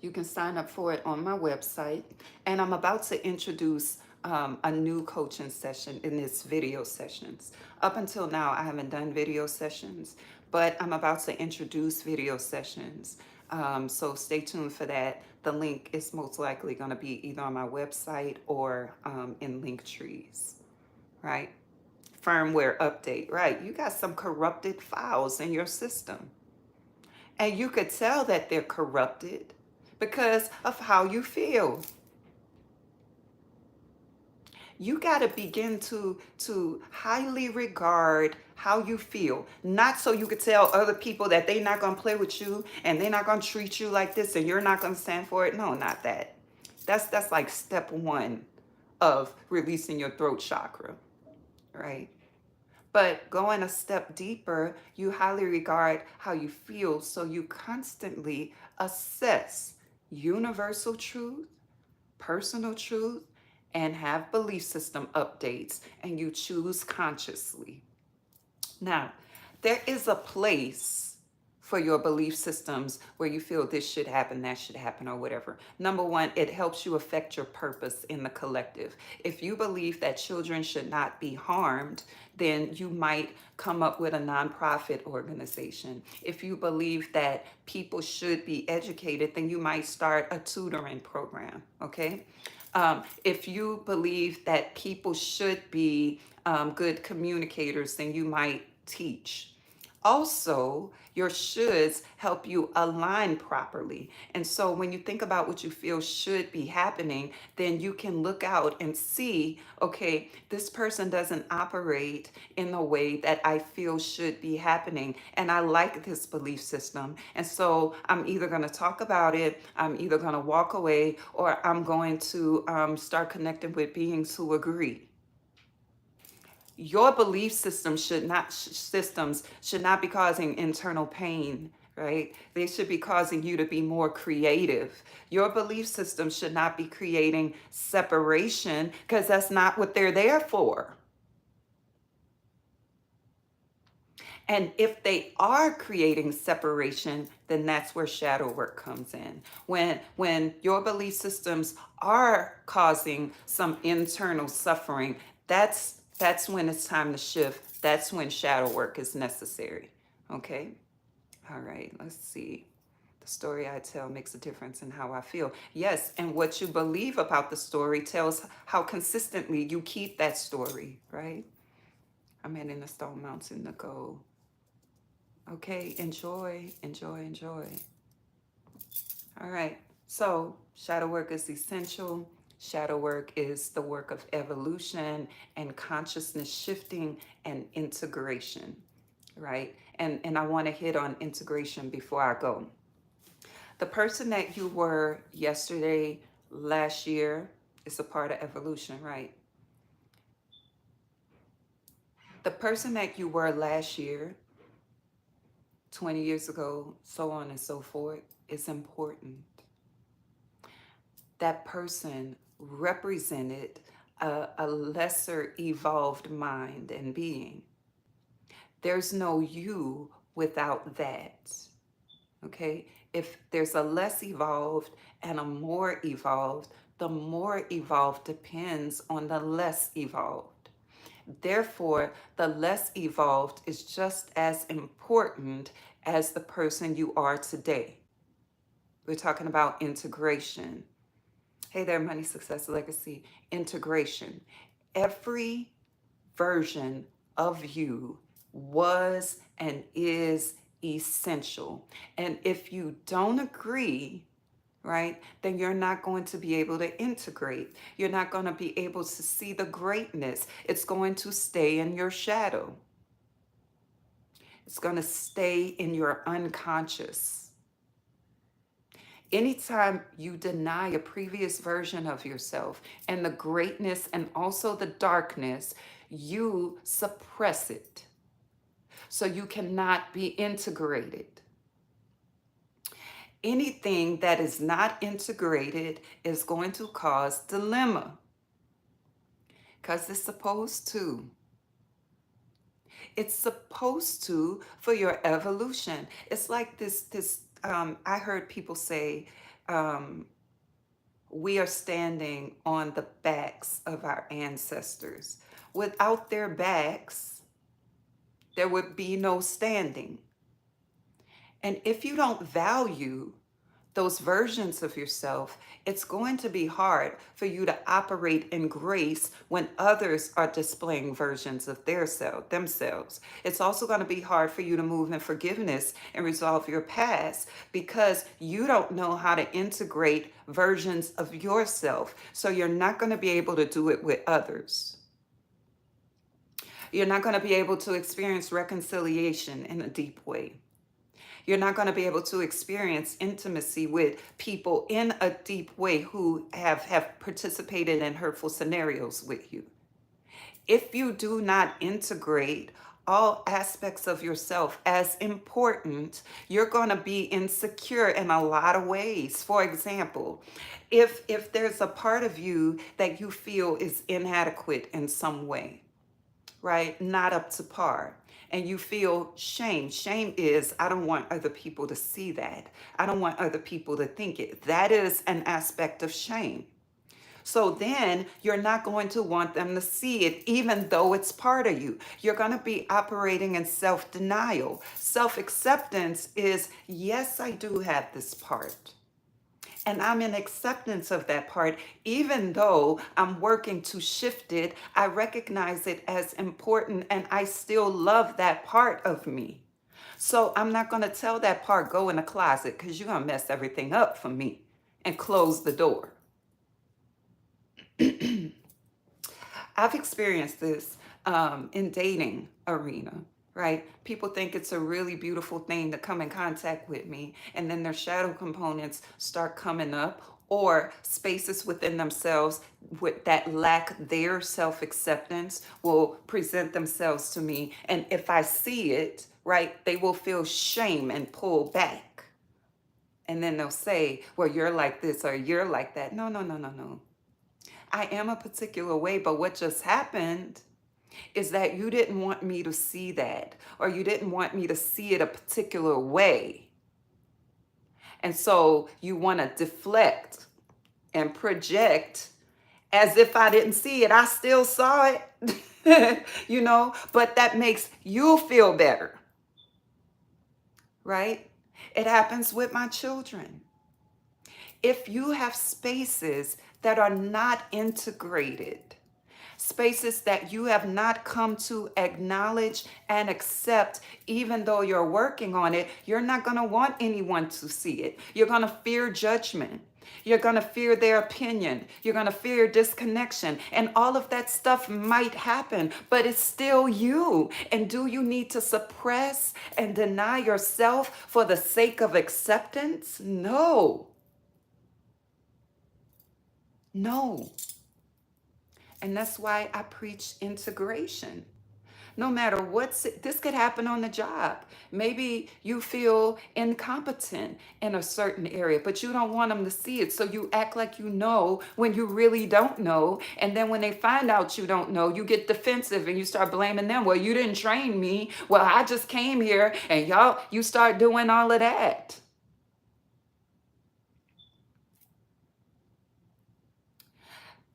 Speaker 1: You can sign up for it on my website. And I'm about to introduce a new coaching session in this video sessions. Up until now, I haven't done video sessions, but I'm about to introduce video sessions. So stay tuned for that. The link is most likely going to be either on my website or in link trees, right? Firmware update, right? You got some corrupted files in your system. And you could tell that they're corrupted because of how you feel. You got to begin to highly regard how you feel. Not so you could tell other people that they're not going to play with you and they're not going to treat you like this and you're not going to stand for it. No, not that. That's like step one of releasing your throat chakra, right? But going a step deeper, you highly regard how you feel, so you constantly assess universal truth, personal truth, and have belief system updates, and you choose consciously. Now, there is a place for your belief systems where you feel this should happen, that should happen, or whatever. Number one, it helps you affect your purpose in the collective. If you believe that children should not be harmed, then you might come up with a nonprofit organization. If you believe that people should be educated, then you might start a tutoring program, okay? If you believe that people should be good communicators, then you might teach. Also, your shoulds help you align properly. And so when you think about what you feel should be happening, then you can look out and see, okay, this person doesn't operate in the way that I feel should be happening. And I like this belief system. And so I'm either going to talk about it, I'm either going to walk away, or I'm going to start connecting with beings who agree. Your belief systems should not be causing internal pain, right? They should be causing you to be more creative. Your belief system should not be creating separation, because that's not what they're there for. And if they are creating separation, then that's where shadow work comes in. When your belief systems are causing some internal suffering, that's when it's time to shift. That's when shadow work is necessary. Okay? All right, let's see. The story I tell makes a difference in how I feel. Yes, and what you believe about the story tells how consistently you keep that story, right? I'm heading to Stone Mountain to go. Okay, enjoy, enjoy, enjoy. All right, so shadow work is essential. Shadow work is the work of evolution and consciousness shifting and integration, right? And I want to hit on integration before I go. The person that you were yesterday, last year, is a part of evolution, right? The person that you were last year, 20 years ago, so on and so forth, is important. That person represented a lesser evolved mind and being. There's no you without that. Okay? If there's a less evolved and a more evolved, the more evolved depends on the less evolved. Therefore, the less evolved is just as important as the person you are today. We're talking about integration. Hey there, money, success, legacy, integration. Every version of you was and is essential. And if you don't agree, right, then you're not going to be able to integrate. You're not going to be able to see the greatness. It's going to stay in your shadow. It's going to stay in your unconscious. Anytime you deny a previous version of yourself and the greatness and also the darkness, you suppress it. So you cannot be integrated. Anything that is not integrated is going to cause dilemma, because it's supposed to. It's supposed to for your evolution. It's like this. I heard people say, we are standing on the backs of our ancestors. Without their backs, there would be no standing. And if you don't value those versions of yourself, it's going to be hard for you to operate in grace when others are displaying versions of themselves. It's also going to be hard for you to move in forgiveness and resolve your past, because you don't know how to integrate versions of yourself. So you're not going to be able to do it with others. You're not going to be able to experience reconciliation in a deep way. You're not going to be able to experience intimacy with people in a deep way who have participated in hurtful scenarios with you. If you do not integrate all aspects of yourself as important, you're going to be insecure in a lot of ways. For example, if there's a part of you that you feel is inadequate in some way, right? Not up to par. And you feel shame. Shame is, I don't want other people to see that. I don't want other people to think it. That is an aspect of shame. So then you're not going to want them to see it, even though it's part of you. You're going to be operating in self denial. Self acceptance is, yes, I do have this part. And I'm in acceptance of that part, even though I'm working to shift it. I recognize it as important and I still love that part of me. So I'm not going to tell that part, go in the closet, because you're going to mess everything up for me, and close the door. I've experienced this in dating arena, right? People think it's a really beautiful thing to come in contact with me, and then their shadow components start coming up, or spaces within themselves that lack their self-acceptance will present themselves to me. And if I see it, right, they will feel shame and pull back. And then they'll say, well, you're like this or you're like that. No, no, no, no, no. I am a particular way, but what just happened is that you didn't want me to see that, or you didn't want me to see it a particular way. And so you want to deflect and project as if I didn't see it. I still saw it, but that makes you feel better, right? It happens with my children. If you have spaces that are not integrated, spaces that you have not come to acknowledge and accept, even though you're working on it, you're not going to want anyone to see it. You're going to fear judgment. You're going to fear their opinion. You're going to fear disconnection. And all of that stuff might happen, but it's still you. And do you need to suppress and deny yourself for the sake of acceptance? No. No. And that's why I preach integration. No matter this could happen on the job. Maybe you feel incompetent in a certain area, but you don't want them to see it. So you act like you know when you really don't know. And then when they find out you don't know, you get defensive and you start blaming them. Well, you didn't train me. Well, I just came here, and you start doing all of that.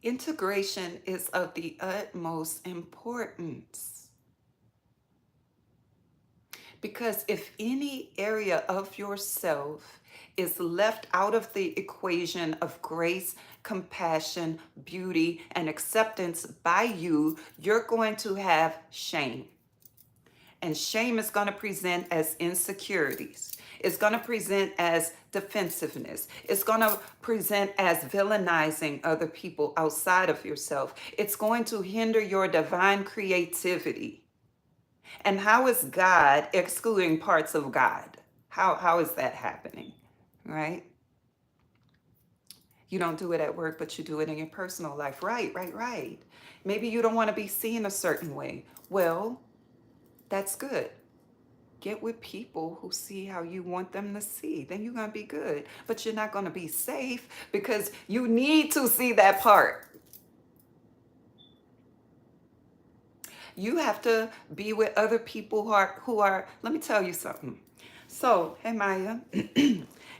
Speaker 1: Integration is of the utmost importance, because if any area of yourself is left out of the equation of grace, compassion, beauty, and acceptance by you, you're going to have shame. And shame is going to present as insecurities. It's going to present as defensiveness. It's going to present as villainizing other people outside of yourself. It's going to hinder your divine creativity. And how is God excluding parts of God? How is that happening? Right? You don't do it at work, but you do it in your personal life. Right, right, right. Maybe you don't want to be seen a certain way. Well, that's good. Get with people who see how you want them to see. Then you're going to be good. But you're not going to be safe, because you need to see that part. You have to be with other people who are, let me tell you something. So, hey Maya,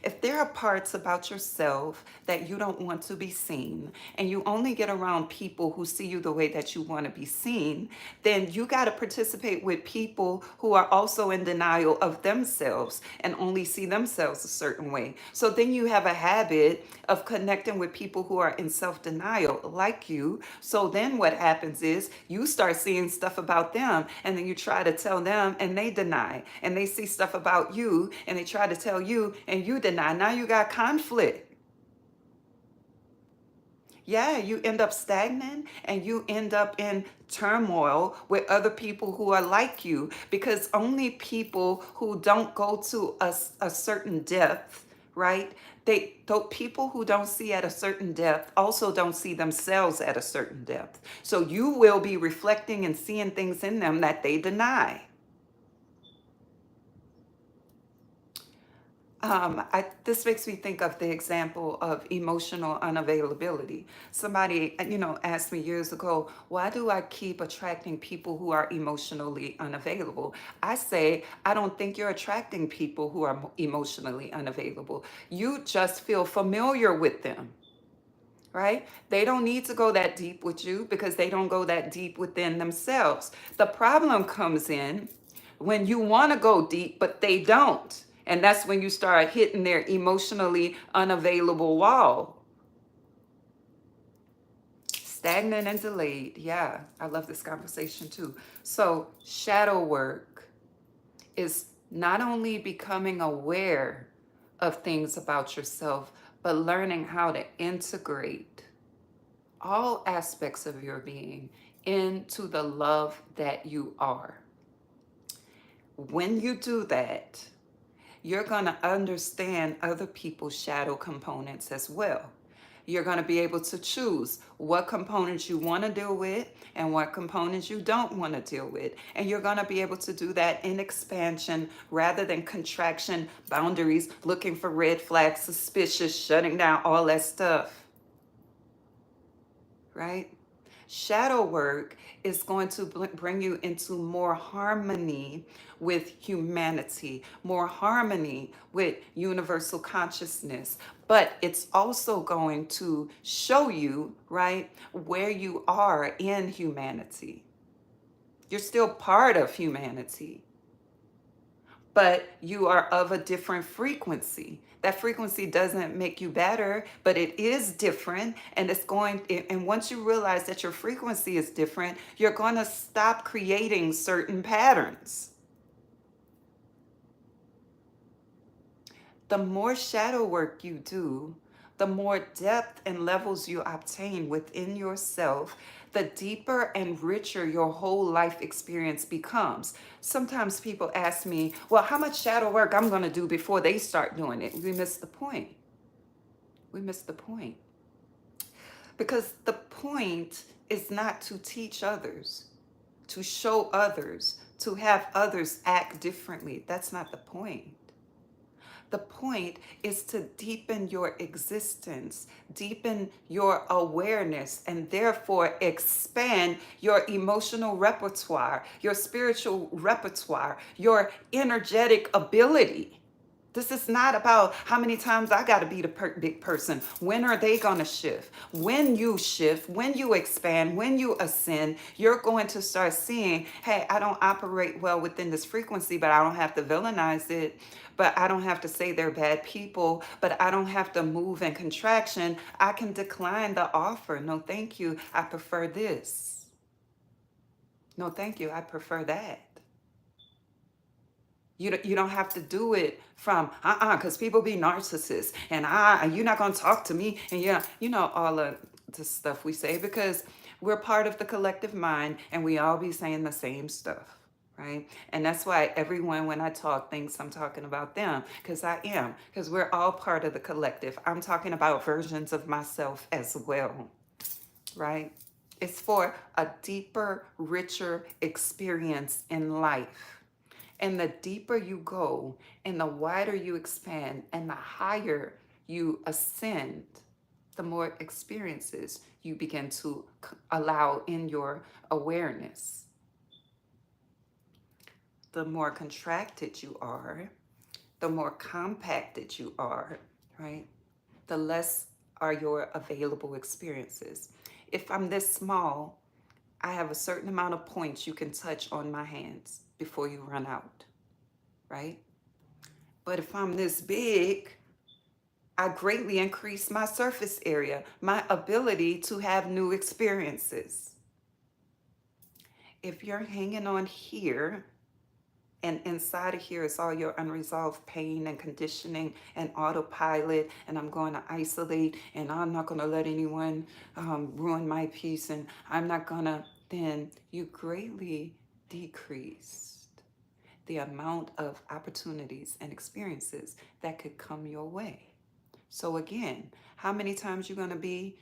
Speaker 1: if there are parts about yourself that you don't want to be seen, and you only get around people who see you the way that you want to be seen, then you got to participate with people who are also in denial of themselves and only see themselves a certain way. So then you have a habit of connecting with people who are in self-denial like you. So then what happens is you start seeing stuff about them, and then you try to tell them and they deny, and they see stuff about you and they try to tell you and you deny. Now you got conflict. Yeah, you end up stagnant and you end up in turmoil with other people who are like you, because only people who don't go to a certain depth, right? People who don't see at a certain depth also don't see themselves at a certain depth. So you will be reflecting and seeing things in them that they deny. This makes me think of the example of emotional unavailability. Somebody, asked me years ago, why do I keep attracting people who are emotionally unavailable? I say, I don't think you're attracting people who are emotionally unavailable. You just feel familiar with them, right? They don't need to go that deep with you because they don't go that deep within themselves. The problem comes in when you want to go deep, but they don't. And that's when you start hitting their emotionally unavailable wall. Stagnant and delayed. Yeah, I love this conversation too. So, shadow work is not only becoming aware of things about yourself, but learning how to integrate all aspects of your being into the love that you are. When you do that, you're going to understand other people's shadow components as well. You're going to be able to choose what components you want to deal with and what components you don't want to deal with. And you're going to be able to do that in expansion rather than contraction, boundaries, looking for red flags, suspicious, shutting down all that stuff, right? Shadow work is going to bring you into more harmony with humanity, more harmony with universal consciousness. But it's also going to show you, right, where you are in humanity. You're still part of humanity, but you are of a different frequency. That frequency doesn't make you better, but it is different. And and once you realize that your frequency is different, you're going to stop creating certain patterns. The more shadow work you do, the more depth and levels you obtain within yourself, the deeper and richer your whole life experience becomes. Sometimes people ask me, well, how much shadow work I'm going to do before they start doing it? We miss the point. We miss the point. Because the point is not to teach others, to show others, to have others act differently. That's not the point. The point is to deepen your existence, deepen your awareness, and therefore expand your emotional repertoire, your spiritual repertoire, your energetic ability. This is not about how many times I got to be the big person. When are they going to shift? When you shift, when you expand, when you ascend, you're going to start seeing, hey, I don't operate well within this frequency, but I don't have to villainize it. But I don't have to say they're bad people, but I don't have to move in contraction. I can decline the offer. No, thank you. I prefer this. No, thank you. I prefer that. You don't have to do it from because people be narcissists and you're not gonna talk to me and yeah, all of the stuff we say because we're part of the collective mind and we all be saying the same stuff, right? And that's why everyone when I talk thinks I'm talking about them, because I am, because we're all part of the collective. I'm talking about versions of myself as well, right? It's for a deeper, richer experience in life. And the deeper you go and the wider you expand and the higher you ascend, the more experiences you begin to allow in your awareness. The more contracted you are, the more compacted you are, right? The less are your available experiences. If I'm this small, I have a certain amount of points you can touch on my hands before you run out, right? But if I'm this big, I greatly increase my surface area, my ability to have new experiences. If you're hanging on here, And inside of here is all your unresolved pain and conditioning and autopilot. And I'm going to isolate, and I'm not going to let anyone ruin my peace. And I'm not going to, then you greatly decreased the amount of opportunities and experiences that could come your way. So again, how many times you're going to be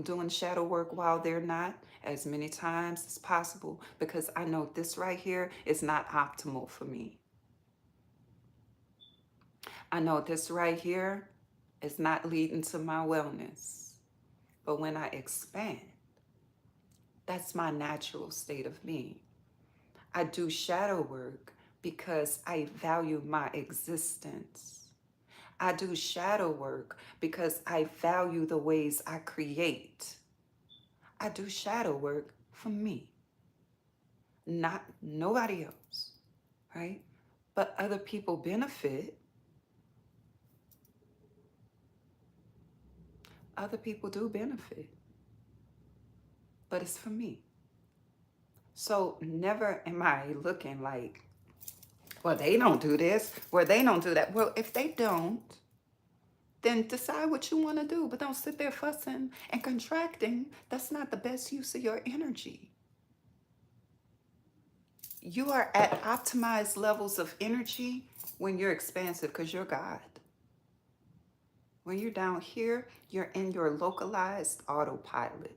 Speaker 1: doing shadow work while they're not? As many times as possible, because I know this right here is not optimal for me. I know this right here is not leading to my wellness. But when I expand, that's my natural state of being. I do shadow work because I value my existence. I do shadow work because I value the ways I create. I do shadow work for me, not nobody else, right? But other people benefit. Other people do benefit, but it's for me. So never am I looking like, well, they don't do this, well, they don't do that. Well, if they don't, then decide what you want to do, but don't sit there fussing and contracting. That's not the best use of your energy. You are at optimized levels of energy when you're expansive because you're God. When you're down here, you're in your localized autopilot.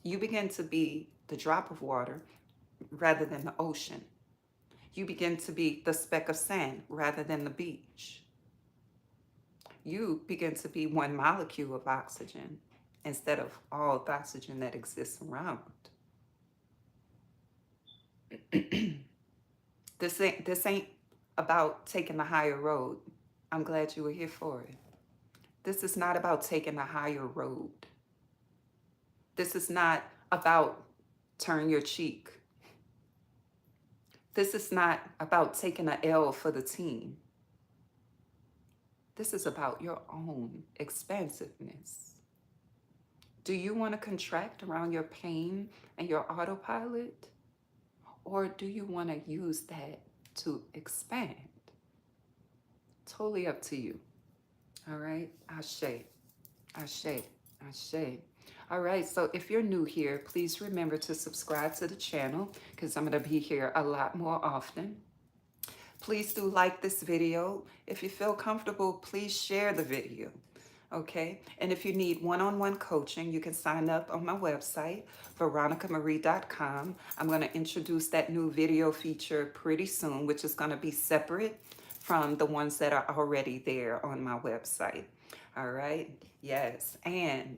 Speaker 1: You begin to be the drop of water rather than the ocean. You begin to be the speck of sand rather than the beach. You begin to be one molecule of oxygen instead of all the oxygen that exists around. This ain't about taking the higher road. I'm glad you were here for it. This is not about taking the higher road. This is not about turn your cheek. This is not about taking an L for the team. This is about your own expansiveness. Do you want to contract around your pain and your autopilot? Or do you want to use that to expand? Totally up to you. All right? Ashe, ashe, ashe. All right, so if you're new here, please remember to subscribe to the channel because I'm going to be here a lot more often. Please do like this video. If you feel comfortable, please share the video. Okay, and if you need one-on-one coaching, you can sign up on my website, veronicamarie.com. I'm going to introduce that new video feature pretty soon, which is going to be separate from the ones that are already there on my website. All right, yes, and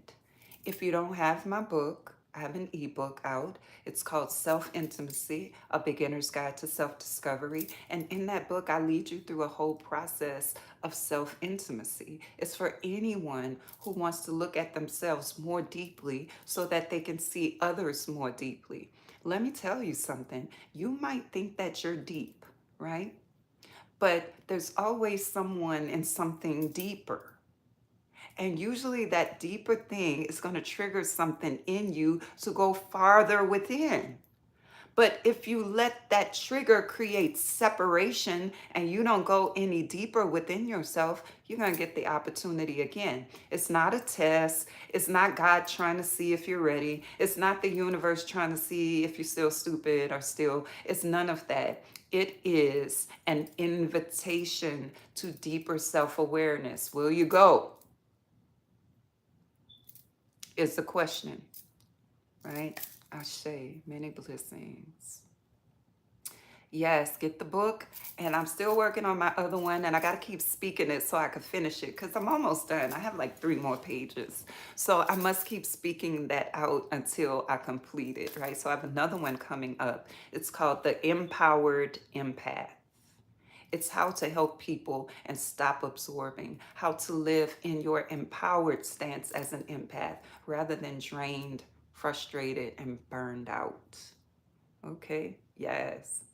Speaker 1: if you don't have my book, I have an ebook out. It's called Self-Intimacy, A Beginner's Guide to Self-Discovery. And in that book, I lead you through a whole process of self-intimacy. It's for anyone who wants to look at themselves more deeply so that they can see others more deeply. Let me tell you something. You might think that you're deep, right? But there's always someone and something deeper. And usually that deeper thing is going to trigger something in you to go farther within. But if you let that trigger create separation and you don't go any deeper within yourself, you're going to get the opportunity again. It's not a test. It's not God trying to see if you're ready. It's not the universe trying to see if you're still stupid or still. It's none of that. It is an invitation to deeper self-awareness. Will you go? Is the question, right? Ashe, many blessings. Yes, get the book. And I'm still working on my other one, and I got to keep speaking it so I can finish it because I'm almost done. I have like 3 more pages. So I must keep speaking that out until I complete it, right? So I have another one coming up. It's called The Empowered Empath. It's how to help people and stop absorbing, how to live in your empowered stance as an empath rather than drained, frustrated, and burned out. Okay, yes.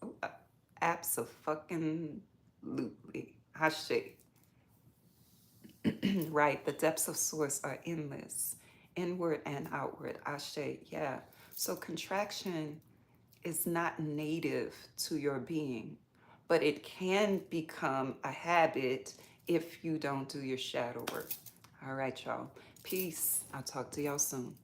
Speaker 1: Abso-fucking-lutely. Hashay. Right, the depths of source are endless, inward and outward. Ashe, yeah. So contraction is not native to your being, but it can become a habit if you don't do your shadow work. All right, y'all. Peace. I'll talk to y'all soon.